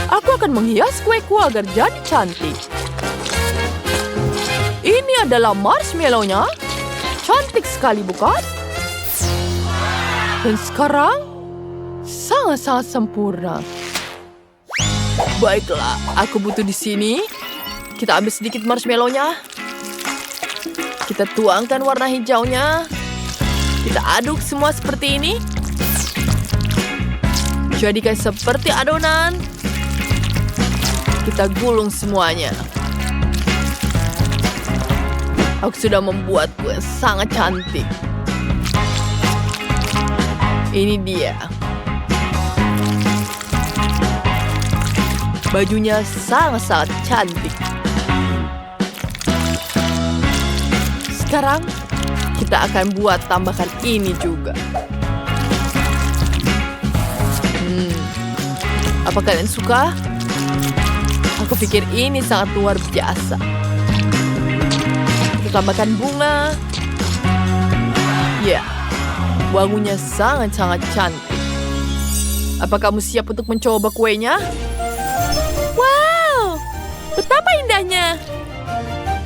Speaker 1: Aku akan menghias kueku agar jadi cantik. Ini adalah marshmallow-nya. Cantik sekali, bukan? Dan sekarang, sangat-sangat sempurna. Baiklah, aku butuh di sini. Kita ambil sedikit marshmallow-nya. Kita tuangkan warna hijaunya. Kita aduk semua seperti ini. Jadikan seperti adonan. Kita gulung semuanya. Aku sudah membuat kue sangat cantik. Ini dia. Bajunya sangat-sangat cantik. Sekarang, kita akan buat tambahkan ini juga. Apa kalian suka? Aku pikir ini sangat luar biasa. Kita tambahkan bunga. Ya, wanginya sangat-sangat cantik. Apa kamu siap untuk mencoba kuenya? Wow, betapa indahnya.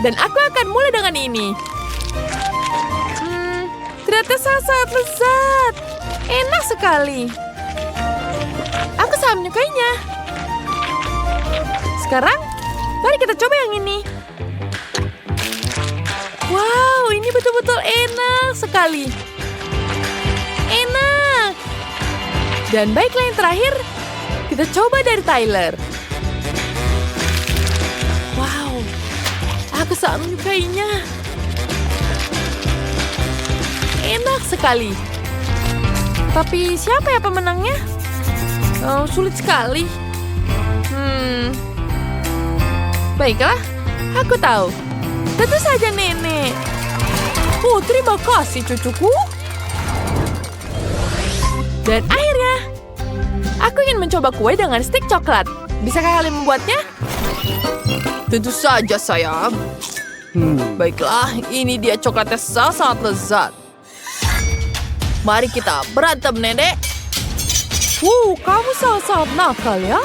Speaker 1: Dan aku akan mulai dengan ini. Ternyata sangat lezat. Enak sekali. Aku sangat menyukainya. Sekarang, mari kita coba yang ini. Wow, ini betul-betul enak sekali. Enak. Dan baiklah yang terakhir, kita coba dari Tyler. Wow, aku sangat menyukainya. Enak sekali. Tapi siapa ya pemenangnya? Oh, sulit sekali. Baiklah, aku tahu. Tentu saja nenek. Oh, terima kasih cucuku. Dan akhirnya, aku ingin mencoba kue dengan stik coklat. Bisakah kalian membuatnya? Tentu saja, sayang. Baiklah, ini dia coklatnya sangat lezat. Mari kita berantem, nenek. Kamu sangat nakal ya.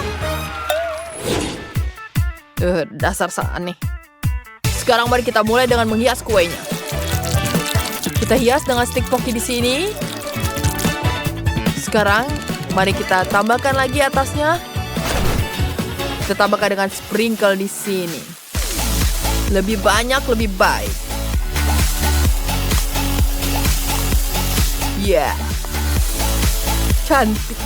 Speaker 1: Dasar aneh. Sekarang mari kita mulai dengan menghias kuenya. Kita hias dengan stik poki di sini. Sekarang, mari kita tambahkan lagi atasnya. Kita tambahkan dengan sprinkle di sini. Lebih banyak, lebih baik. Ya, cantik.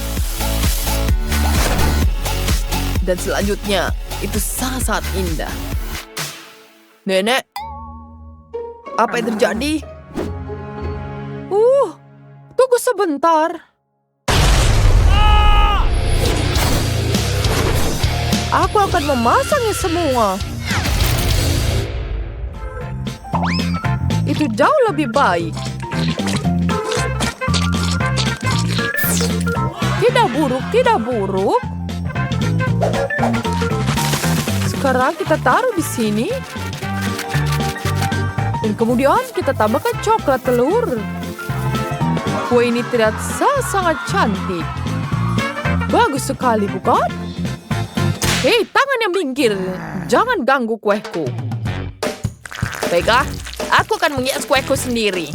Speaker 1: Dan selanjutnya, itu sangat-sangat indah. Nenek, apa yang terjadi? Tunggu sebentar. Aku akan memasangnya semua. Itu jauh lebih baik. Tidak buruk. Sekarang kita taruh di sini. Dan kemudian kita tambahkan coklat telur. Kue ini terlihat sangat cantik. Bagus sekali, bukan? Hei, tangan yang minggir. Jangan ganggu kueku. Baiklah, aku akan menghias kueku sendiri.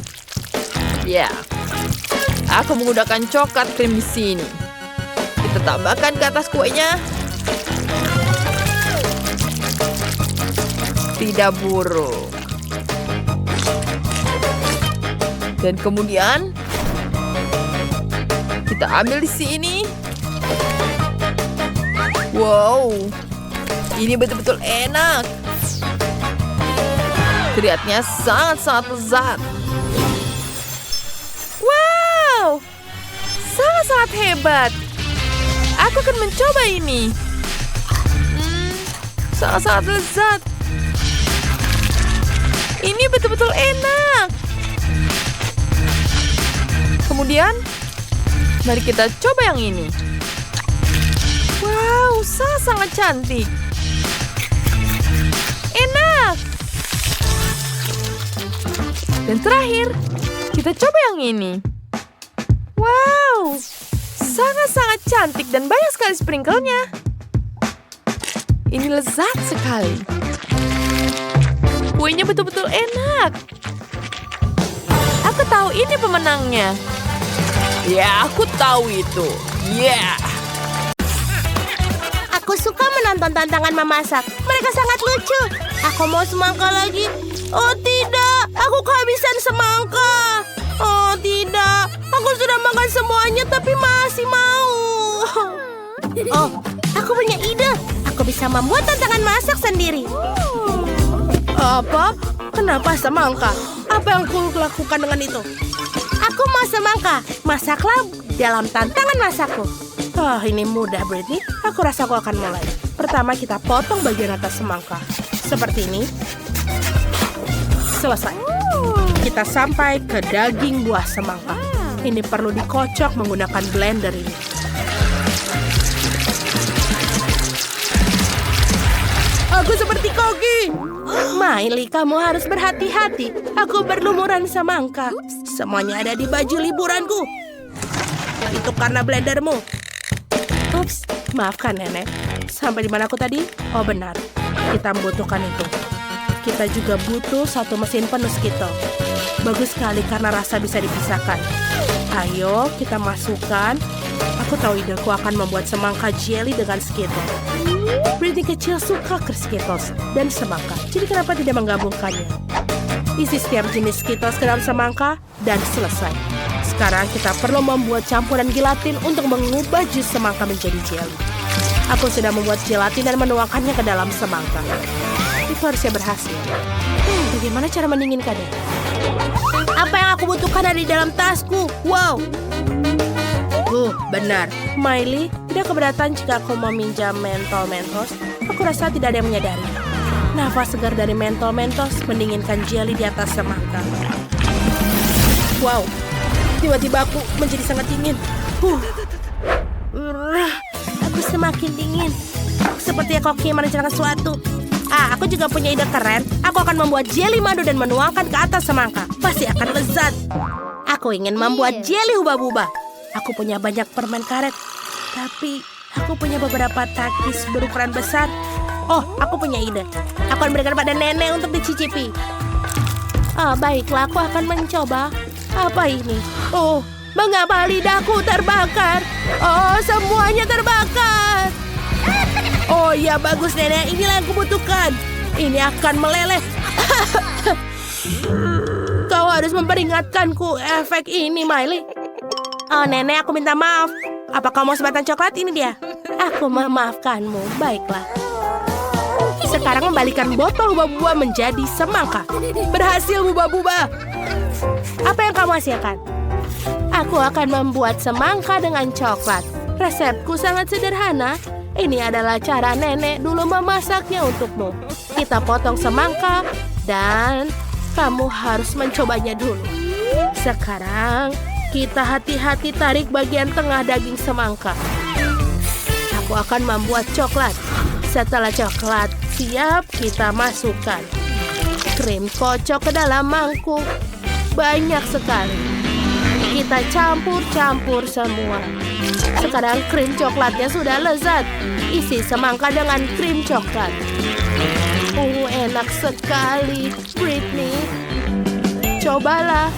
Speaker 1: Ya, aku menggunakan coklat krim di sini. Kita tambahkan ke atas kuenya. Tidak buruk. Dan kemudian kita ambil di sini. Wow, ini betul-betul enak. Terlihatnya sangat-sangat lezat. Wow, sangat-sangat hebat. Aku akan mencoba ini. Sangat-sangat lezat. Ini betul-betul enak. Kemudian, mari kita coba yang ini. Wow, sangat-sangat cantik. Enak. Dan terakhir, kita coba yang ini. Wow, sangat-sangat cantik dan banyak sekali sprinkelnya. Ini lezat sekali. Kuenya betul-betul enak. Aku tahu ini pemenangnya. Ya, aku tahu itu. Yeah.
Speaker 3: Aku suka menonton tantangan memasak. Mereka sangat lucu. Aku mau semangka lagi. Oh tidak, aku kehabisan semangka. Oh tidak, aku sudah makan semuanya tapi masih mau. Oh, aku punya ide. Aku bisa membuat tantangan masak sendiri.
Speaker 1: Apa? Kenapa semangka? Apa yang aku lakukan dengan itu?
Speaker 3: Aku mau semangka. Masaklah dalam tantangan masakku.
Speaker 1: Ini mudah, Brittany. Aku rasa aku akan mulai. Pertama, kita potong bagian atas semangka. Seperti ini. Selesai. Kita sampai ke daging buah semangka. Ini perlu dikocok menggunakan blender ini. Aku seperti Koki. Miley, kamu harus berhati-hati. Aku berlumuran semangka. Semuanya ada di baju liburanku. Itu karena blendermu. Ups, maafkan nenek. Sampai di mana aku tadi? Oh benar, kita membutuhkan itu. Kita juga butuh satu mesin penuh Skittles. Bagus sekali karena rasa bisa dipisahkan. Ayo kita masukkan. Aku tahu ideku akan membuat semangka jelly dengan Skittles. Brittany kecil suka ke Skittles dan semangka. Jadi kenapa tidak menggabungkannya? Isi setiap jenis Skittles ke dalam semangka dan selesai. Sekarang kita perlu membuat campuran gelatin untuk mengubah jus semangka menjadi jelly. Aku sudah membuat gelatin dan menuangkannya ke dalam semangka. Itu harusnya berhasil. Bagaimana cara mendinginkannya?
Speaker 3: Apa yang aku butuhkan ada di dalam tasku? Wow.
Speaker 1: Benar. Miley, tidak keberatan jika aku meminjam mentol Mentos? Aku rasa tidak ada yang menyadari. Nafas segar dari mentol Mentos mendinginkan jelly di atas semangka. Wow. Tiba-tiba aku menjadi sangat dingin.
Speaker 3: Aku semakin dingin. Seperti Koki merencanakan sesuatu. Aku juga punya ide keren. Aku akan membuat jelly madu dan menuangkan ke atas semangka. Pasti akan lezat. Aku ingin membuat jelly hubah-bubah. Aku punya banyak permen karet. Tapi aku punya beberapa takis berukuran besar. Oh, aku punya ide. Aku akan berikan pada nenek untuk dicicipi. Baiklah, aku akan mencoba. Apa ini? Oh, mengapa lidahku terbakar? Oh, semuanya terbakar. Oh ya, bagus nenek. Inilah yang kubutuhkan. Ini akan meleleh. Kau harus memperingatkanku efek ini, Miley. Oh, nenek, aku minta maaf. Apa kau mau sebatang coklat? Ini dia.
Speaker 1: Aku memaafkanmu. Baiklah. Sekarang membalikan botol buah-buah menjadi semangka. Berhasil, buah-buah.
Speaker 3: Apa yang kamu hasilkan?
Speaker 1: Aku akan membuat semangka dengan coklat. Resepku sangat sederhana. Ini adalah cara nenek dulu memasaknya untukmu. Kita potong semangka dan kamu harus mencobanya dulu. Sekarang kita hati-hati tarik bagian tengah daging semangka. Aku akan membuat coklat. Setelah coklat siap, kita masukkan krim kocok ke dalam mangkuk. Banyak sekali. Kita campur-campur semua. Sekarang krim coklatnya sudah lezat. Isi semangka dengan krim coklat. Enak sekali, Brittany. Cobalah.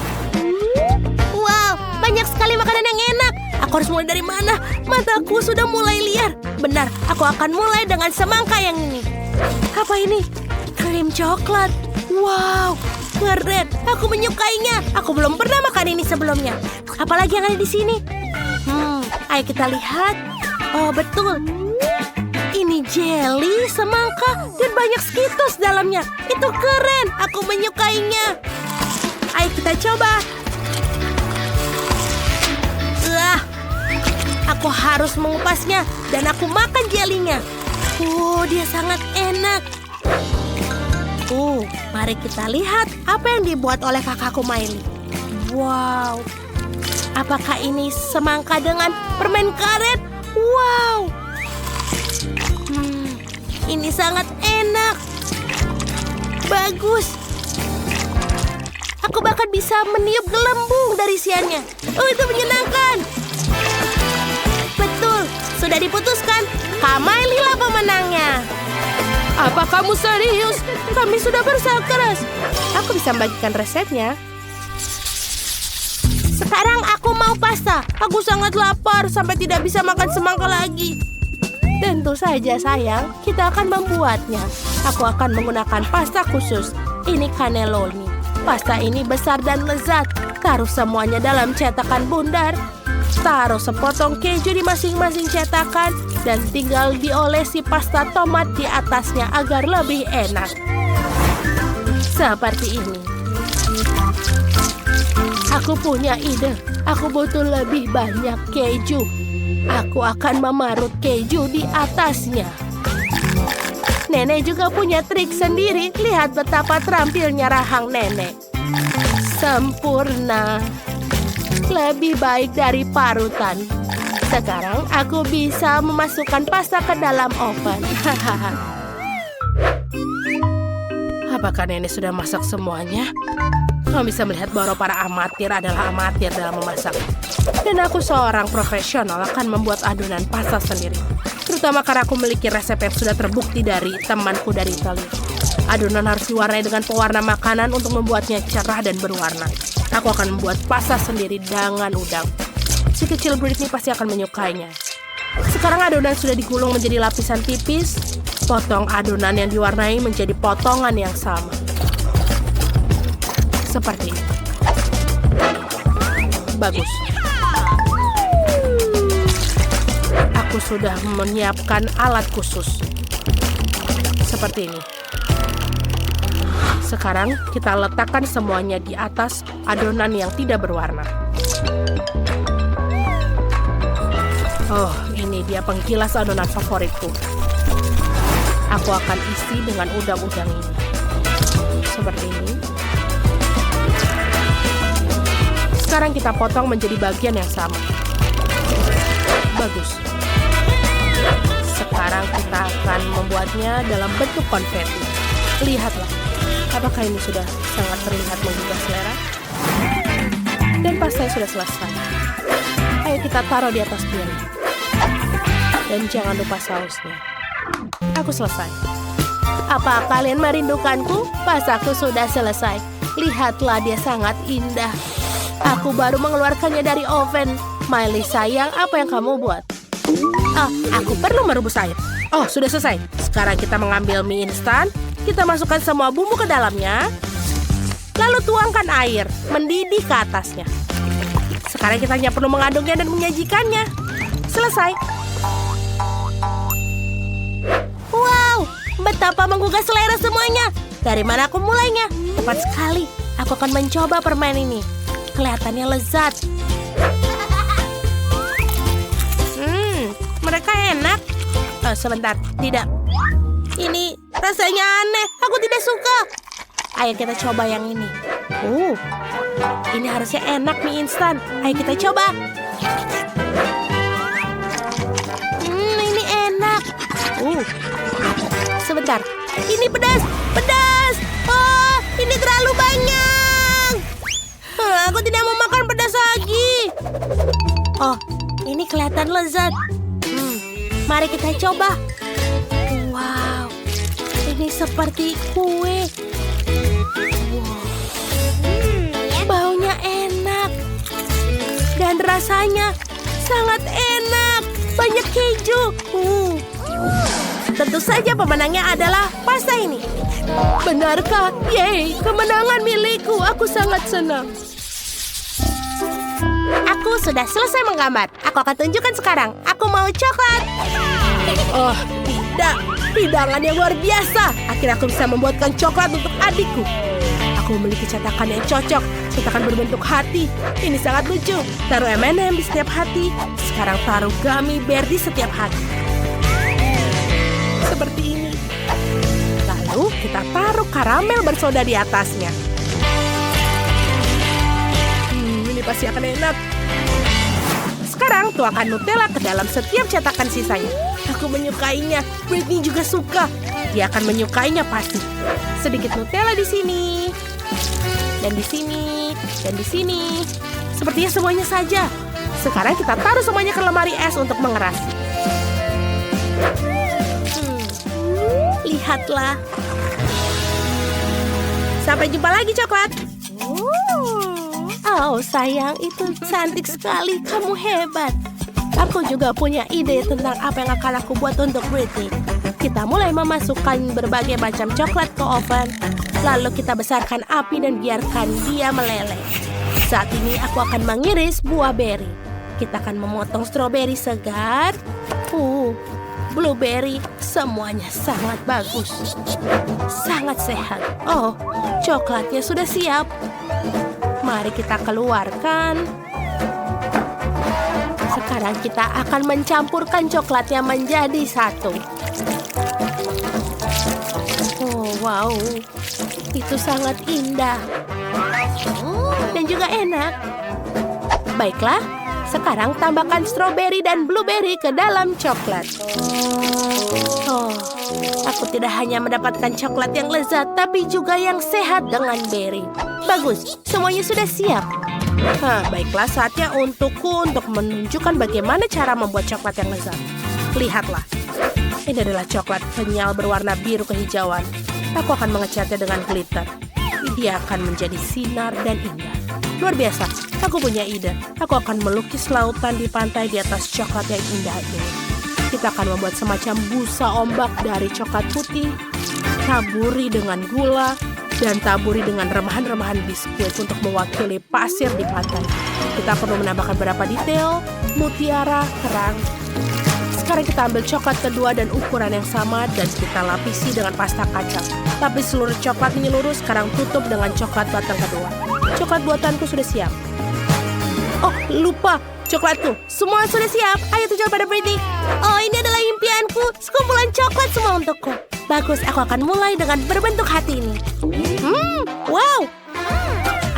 Speaker 3: Wow, banyak sekali makanan yang enak. Aku harus mulai dari mana? Mataku sudah mulai liar. Benar, aku akan mulai dengan semangka yang ini.
Speaker 1: Apa ini? Krim coklat. Wow,
Speaker 3: Keren, aku menyukainya. Aku belum pernah makan ini sebelumnya. Apalagi yang ada di sini? Ayo kita lihat. Oh, betul. Ini jelly, semangka, dan banyak Skittles dalamnya. Itu keren, aku menyukainya. Ayo kita coba. Aku harus mengupasnya dan aku makan jelinya. Dia sangat enak. Mari kita lihat apa yang dibuat oleh kakakku Miley. Wow. Apakah ini semangka dengan permen karet? Wow. Ini sangat enak. Bagus. Aku bahkan bisa meniup gelembung dari isiannya. Itu menyenangkan. Betul, sudah diputuskan. Kak Miley lah pemenangnya. Apa kamu serius? Kami sudah berusaha keras. Aku bisa membagikan resepnya. Sekarang aku mau pasta. Aku sangat lapar sampai tidak bisa makan semangka lagi. Tentu saja sayang, kita akan membuatnya. Aku akan menggunakan pasta khusus. Ini cannelloni. Pasta ini besar dan lezat. Taruh semuanya dalam cetakan bundar. Taruh sepotong keju di masing-masing cetakan. Dan tinggal diolesi pasta tomat di atasnya agar lebih enak. Seperti ini. Aku punya ide. Aku butuh lebih banyak keju. Aku akan memarut keju di atasnya. Nenek juga punya trik sendiri. Lihat betapa terampilnya rahang nenek. Sempurna. Lebih baik dari parutan. Sekarang aku bisa memasukkan pasta ke dalam oven. Apakah nenek sudah masak semuanya? Kamu bisa melihat bahwa para amatir adalah amatir dalam memasak. Dan aku seorang profesional akan membuat adonan pasta sendiri. Terutama karena aku memiliki resep yang sudah terbukti dari temanku dari Italia. Adonan harus diwarnai dengan pewarna makanan untuk membuatnya cerah dan berwarna. Aku akan membuat pasta sendiri dengan udang. Si kecil Britney pasti akan menyukainya. Sekarang adonan sudah digulung menjadi lapisan tipis. Potong adonan yang diwarnai menjadi potongan yang sama. Seperti ini. Bagus. Aku sudah menyiapkan alat khusus. Seperti ini. Sekarang kita letakkan semuanya di atas adonan yang tidak berwarna. Ini dia penggilas adonan favoritku. Aku akan isi dengan udang-udang ini. Seperti ini. Sekarang kita potong menjadi bagian yang sama. Bagus. Sekarang kita akan membuatnya dalam bentuk konfeti. Lihatlah, apakah ini sudah sangat terlihat menggugah selera? Dan pastanya sudah selesai. Ayo kita taruh di atas piring. Dan jangan lupa sausnya. Aku selesai. Apa kalian merindukanku? Pastaku sudah selesai. Lihatlah, dia sangat indah. Aku baru mengeluarkannya dari oven. Miley sayang, apa yang kamu buat? Aku perlu merebus air. Sudah selesai. Sekarang kita mengambil mie instan. Kita masukkan semua bumbu ke dalamnya. Lalu tuangkan air, mendidih ke atasnya. Sekarang kita hanya perlu mengaduknya dan menyajikannya. Selesai. Wow, betapa menggugah selera semuanya. Dari mana aku mulainya? Tepat sekali. Aku akan mencoba permen ini. Kelihatannya lezat. Mereka enak. Sebentar, tidak. Ini rasanya aneh. Aku tidak suka. Ayo kita coba yang ini. Ini harusnya enak mie instan. Ayo kita coba. Ini enak. Sebentar. Ini pedas. Pedas. Ini terlalu banyak. Aku tidak mau makan pedas lagi. Ini kelihatan lezat. Mari kita coba. Wow, ini seperti kue. Baunya enak. Dan rasanya sangat enak. Banyak keju. Tentu Tentu saja pemenangnya adalah pasta ini. Benarkah? Yeay, kemenangan milikku. Aku sangat senang. Aku sudah selesai menggambar. Aku akan tunjukkan sekarang. Aku mau coklat. Oh, tidak. Hidangan yang luar biasa. Akhirnya aku bisa membuatkan coklat untuk adikku. Aku memiliki cetakan yang cocok. Cetakan berbentuk hati. Ini sangat lucu. Taruh M&M di setiap hati. Sekarang taruh gummy bear di setiap hati. Seperti ini. Lalu kita taruh karamel bersoda di atasnya. Ini pasti akan enak. Sekarang tuangkan Nutella ke dalam setiap cetakan sisanya. Aku menyukainya. Britney juga suka. Dia akan menyukainya pasti. Sedikit Nutella di sini. Dan di sini. Dan di sini. Sepertinya semuanya saja. Sekarang kita taruh semuanya ke lemari es untuk mengeras. Lihatlah. Sampai jumpa lagi, coklat. Oh, sayang, itu cantik sekali. Kamu hebat. Aku juga punya ide tentang apa yang akan aku buat untuk Britney. Kita mulai memasukkan berbagai macam coklat ke oven. Lalu kita besarkan api dan biarkan dia meleleh. Saat ini aku akan mengiris buah beri. Kita akan memotong stroberi segar. Blueberry, semuanya sangat bagus. Sangat sehat. Oh, coklatnya sudah siap. Mari kita keluarkan. Sekarang kita akan mencampurkan coklatnya menjadi satu. Oh, wow. Itu sangat indah. Dan juga enak. Baiklah, sekarang tambahkan stroberi dan blueberry ke dalam coklat. Oh, aku tidak hanya mendapatkan coklat yang lezat, tapi juga yang sehat dengan berry. Bagus, semuanya sudah siap. Baiklah, saatnya untukku untuk menunjukkan bagaimana cara membuat coklat yang lezat. Lihatlah, ini adalah coklat kenyal berwarna biru kehijauan. Aku akan mengecatnya dengan glitter. Dia akan menjadi sinar dan indah. Luar biasa, aku punya ide. Aku akan melukis lautan di pantai di atas coklat yang indah ini. Kita akan membuat semacam busa ombak dari coklat putih, taburi dengan gula, dan taburi dengan remahan-remahan biskuit untuk mewakili pasir di pantai. Kita perlu menambahkan beberapa detail, mutiara, kerang. Sekarang kita ambil coklat kedua dan ukuran yang sama dan kita lapisi dengan pasta kacang. Lapis seluruh coklat menyeluruh, sekarang tutup dengan coklat batang kedua. Coklat buatanku sudah siap. Oh, lupa. Coklatku. Semua sudah siap. Ayo tunjukkan pada Britney. Oh, ini adalah impianku. Sekumpulan coklat semua untukku. Bagus, aku akan mulai dengan berbentuk hati ini. Wow.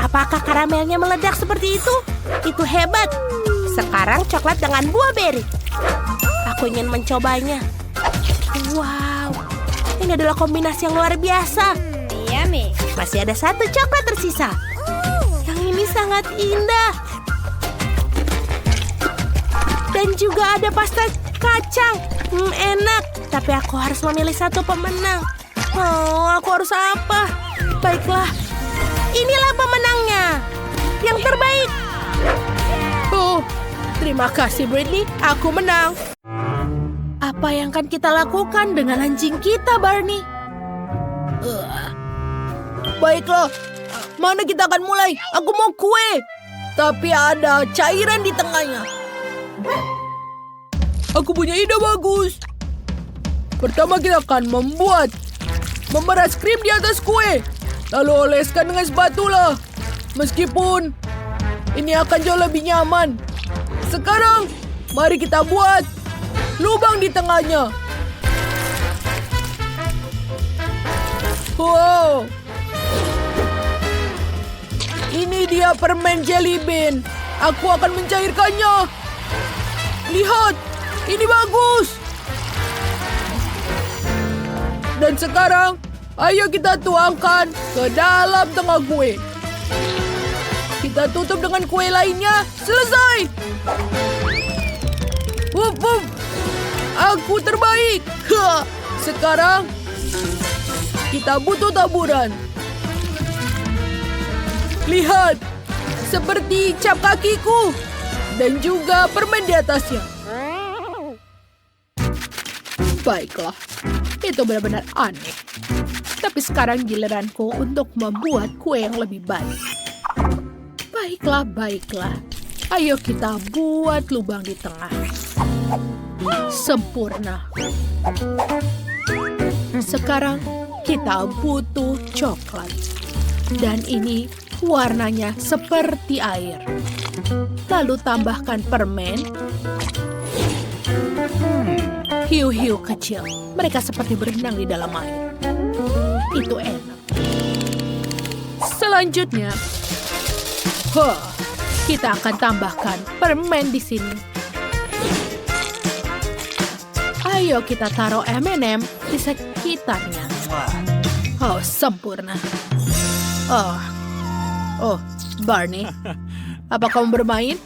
Speaker 3: Apakah karamelnya meledak seperti itu? Itu hebat. Sekarang coklat dengan buah beri. Aku ingin mencobanya. Wow. Ini adalah kombinasi yang luar biasa.
Speaker 4: Yummy.
Speaker 3: Masih ada satu coklat tersisa. Yang ini sangat indah. Dan juga ada pasta kacang. Enak. Tapi aku harus memilih satu pemenang. Oh, aku harus apa? Baiklah. Inilah pemenangnya. Yang terbaik. Oh, terima kasih Britney. Aku menang. Apa yang akan kita lakukan dengan anjing kita, Barney? Baiklah. Mana kita akan mulai? Aku mau kue. Tapi ada cairan di tengahnya. Aku punya ide bagus. Pertama kita akan memeras krim di atas kue. Lalu oleskan dengan spatula. Meskipun ini akan jauh lebih nyaman. Sekarang, mari kita buat lubang di tengahnya. Wow. Ini dia permen jelly bean. Aku akan mencairkannya. Lihat, ini bagus. Dan sekarang, ayo kita tuangkan ke dalam tengah kue. Kita tutup dengan kue lainnya. Selesai. Wup, wup. Aku terbaik. Sekarang, kita butuh taburan. Lihat, seperti cap kakiku. Dan juga permen di atasnya. Baiklah.
Speaker 4: Itu benar-benar aneh. Tapi sekarang giliranku untuk membuat kue yang lebih baik. Baiklah. Ayo kita buat lubang di tengah. Sempurna. Sekarang kita butuh coklat. Dan ini warnanya seperti air. Lalu tambahkan permen. Hiu-hiu kecil. Mereka seperti berenang di dalam air. Itu enak. Selanjutnya, kita akan tambahkan permen di sini. Ayo kita taruh M&M di sekitarnya. Oh, sempurna. Oh, Barney. Apa kamu bermain?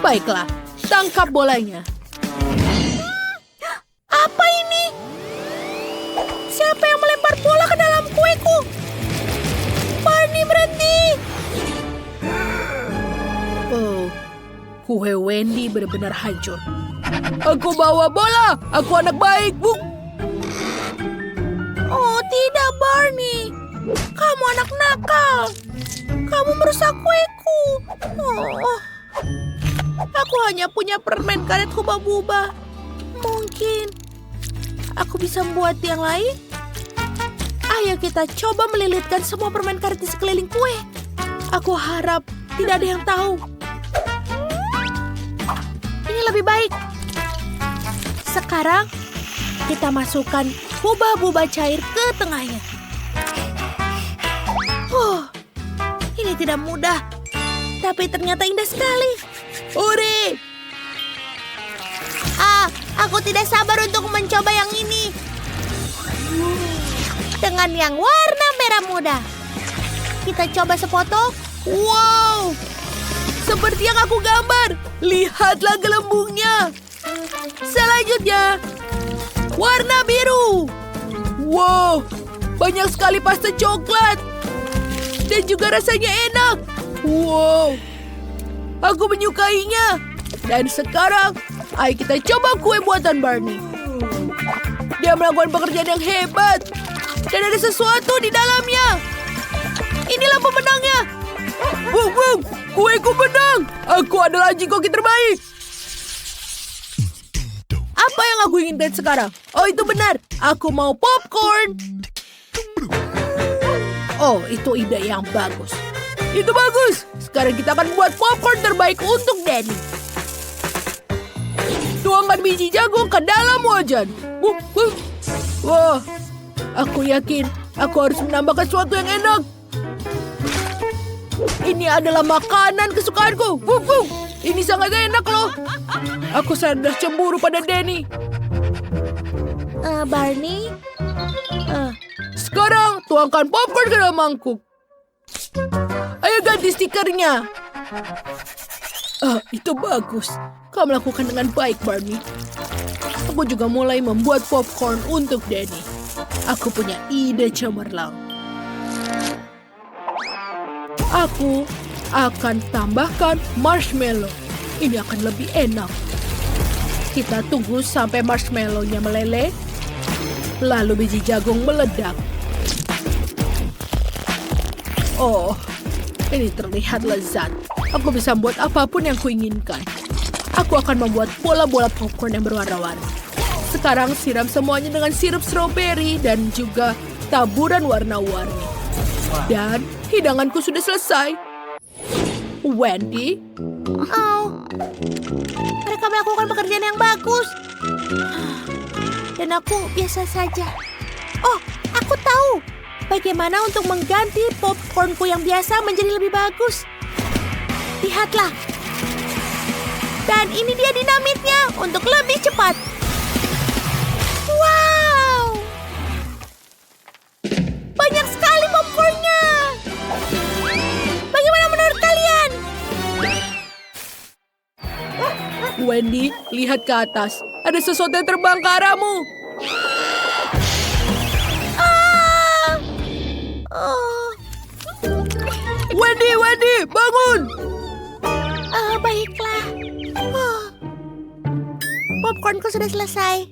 Speaker 4: Baiklah, tangkap bolanya.
Speaker 3: Apa ini? Siapa yang melempar bola ke dalam kueku? Barney, berhenti!
Speaker 4: Oh, kue Wendy benar-benar hancur. Aku bawa bola. Aku anak baik, Bu.
Speaker 3: Oh, tidak, Barney. Kamu anak nakal. Kamu merusak kueku. Oh, aku hanya punya permen karet Hubba-Bubba. Mungkin aku bisa membuat yang lain. Ayo kita coba melilitkan semua permen karet di sekeliling kue. Aku harap tidak ada yang tahu. Ini lebih baik. Sekarang kita masukkan Hubba-Bubba cair ke tengahnya. Ini tidak mudah, tapi ternyata indah sekali.
Speaker 4: Uri!
Speaker 3: Aku tidak sabar untuk mencoba yang ini. Dengan yang warna merah muda. Kita coba sepotong.
Speaker 4: Wow! Seperti yang aku gambar. Lihatlah gelembungnya. Selanjutnya, warna biru. Wow! Banyak sekali pasta coklat. Dan juga rasanya enak. Wow! Aku menyukainya. Dan sekarang, ayo kita coba kue buatan Barney. Dia melakukan pekerjaan yang hebat. Dan ada sesuatu di dalamnya. Inilah pemenangnya. Wow, kueku menang. Aku adalah anjing koki terbaik. Apa yang aku inginkan sekarang? Oh, itu benar. Aku mau popcorn. Oh, itu ide yang bagus. Itu bagus. Sekarang kita akan buat popcorn terbaik untuk Danny. Tuangkan biji jagung ke dalam wajan. Wah, aku yakin aku harus menambahkan sesuatu yang enak. Ini adalah makanan kesukaanku. Ini sangat enak loh. Aku sudah cemburu pada Danny.
Speaker 3: Barney?
Speaker 4: Sekarang tuangkan popcorn ke dalam mangkuk. Ayo ganti stikernya. Itu bagus. Kau melakukan dengan baik, Barney. Aku juga mulai membuat popcorn untuk Danny. Aku punya ide cemerlang. Aku akan tambahkan marshmallow. Ini akan lebih enak. Kita tunggu sampai marshmallow-nya meleleh. Lalu biji jagung meledak. Oh, ini terlihat lezat. Aku bisa membuat apapun yang kuinginkan. Aku akan membuat bola-bola popcorn yang berwarna-warni. Sekarang siram semuanya dengan sirup stroberi dan juga taburan warna-warni. Dan hidanganku sudah selesai. Wendy?
Speaker 3: Oh, mereka melakukan pekerjaan yang bagus. Dan aku biasa saja. Oh, aku tahu. Bagaimana untuk mengganti popcornku yang biasa menjadi lebih bagus. Lihatlah. Dan ini dia dinamitnya untuk lebih cepat. Wow! Banyak sekali popcornnya. Bagaimana menurut kalian?
Speaker 4: Wendy, lihat ke atas. Ada sesuatu yang terbang ke arahmu. Wendy, bangun!
Speaker 3: Baiklah. Popcornku sudah selesai.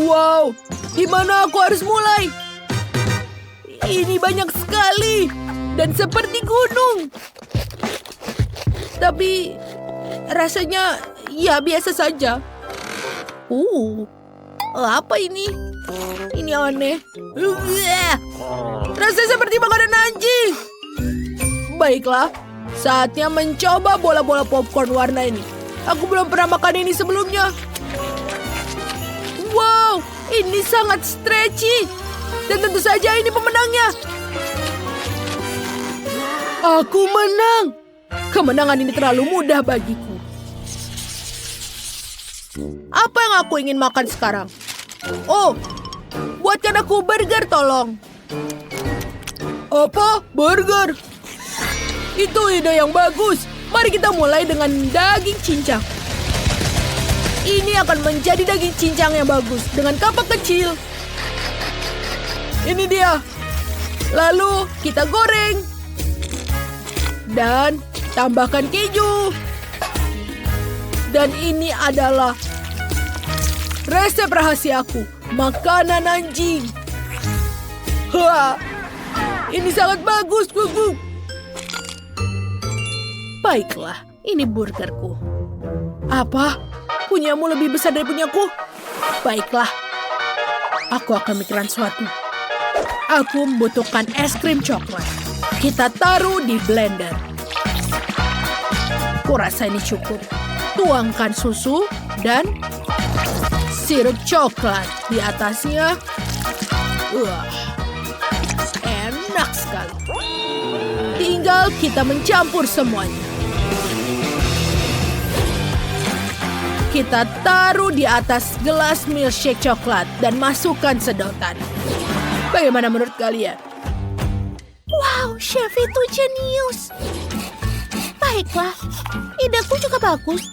Speaker 4: Wow, di mana aku harus mulai? Ini banyak sekali dan seperti gunung. Tapi rasanya ya biasa saja. Apa ini? Ini aneh. Rasanya seperti makanan anjing. Baiklah, saatnya mencoba bola-bola popcorn warna ini. Aku belum pernah makan ini sebelumnya. Wow, ini sangat stretchy. Dan tentu saja ini pemenangnya. Aku menang. Kemenangan ini terlalu mudah bagiku. Apa yang aku ingin makan sekarang? Oh, buatkan aku burger tolong. Apa? Burger? Itu ide yang bagus. Mari kita mulai dengan daging cincang. Ini akan menjadi daging cincang yang bagus dengan kapak kecil. Ini dia. Lalu kita goreng. Dan tambahkan keju. Dan ini adalah resep rahasiaku, makanan anjing. Wah, ini sangat bagus, Gugu. Baiklah, ini burgerku. Apa? Punyamu lebih besar dari punyaku? Baiklah, aku akan mikirkan sesuatu. Aku membutuhkan es krim coklat. Kita taruh di blender. Kurasa ini cukup. Tuangkan susu dan sirup coklat di atasnya. Wah, enak sekali. Tinggal kita mencampur semuanya. Kita taruh di atas gelas milkshake coklat dan masukkan sedotan. Bagaimana menurut kalian?
Speaker 3: Wow, chef itu jenius. Baiklah, ideku juga bagus.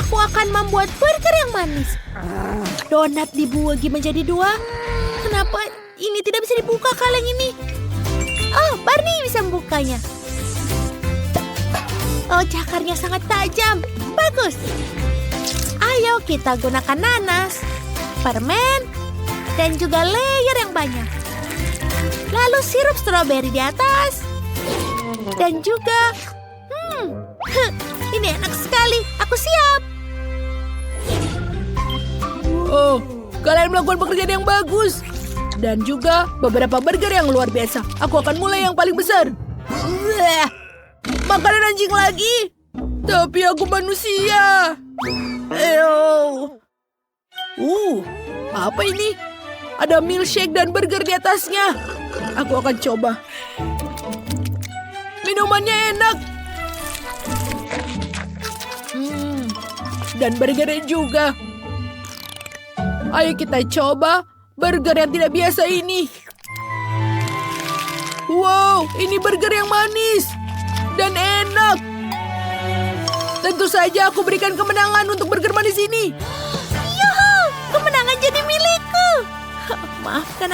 Speaker 3: Aku akan membuat burger yang manis. Donat dibagi menjadi 2. Kenapa ini tidak bisa dibuka kaleng ini? Oh, Barney bisa membukanya. Oh, cakarnya sangat tajam. Bagus. Ayo kita gunakan nanas, permen, dan juga layer yang banyak. Lalu sirup stroberi di atas. Dan juga... ini enak sekali. Aku siap.
Speaker 4: Oh, kalian melakukan pekerjaan yang bagus. Dan juga beberapa burger yang luar biasa. Aku akan mulai yang paling besar. Bleh, makanan anjing lagi. Tapi aku manusia. Apa ini? Ada milkshake dan burger di atasnya. Aku akan coba. Minumannya enak. Dan burgernya juga. Ayo kita coba burger yang tidak biasa ini. Wow, ini burger yang manis dan enak. Tentu saja aku berikan kemenangan untuk burger manis ini.
Speaker 3: Yuhu, kemenangan jadi milikku. Maafkan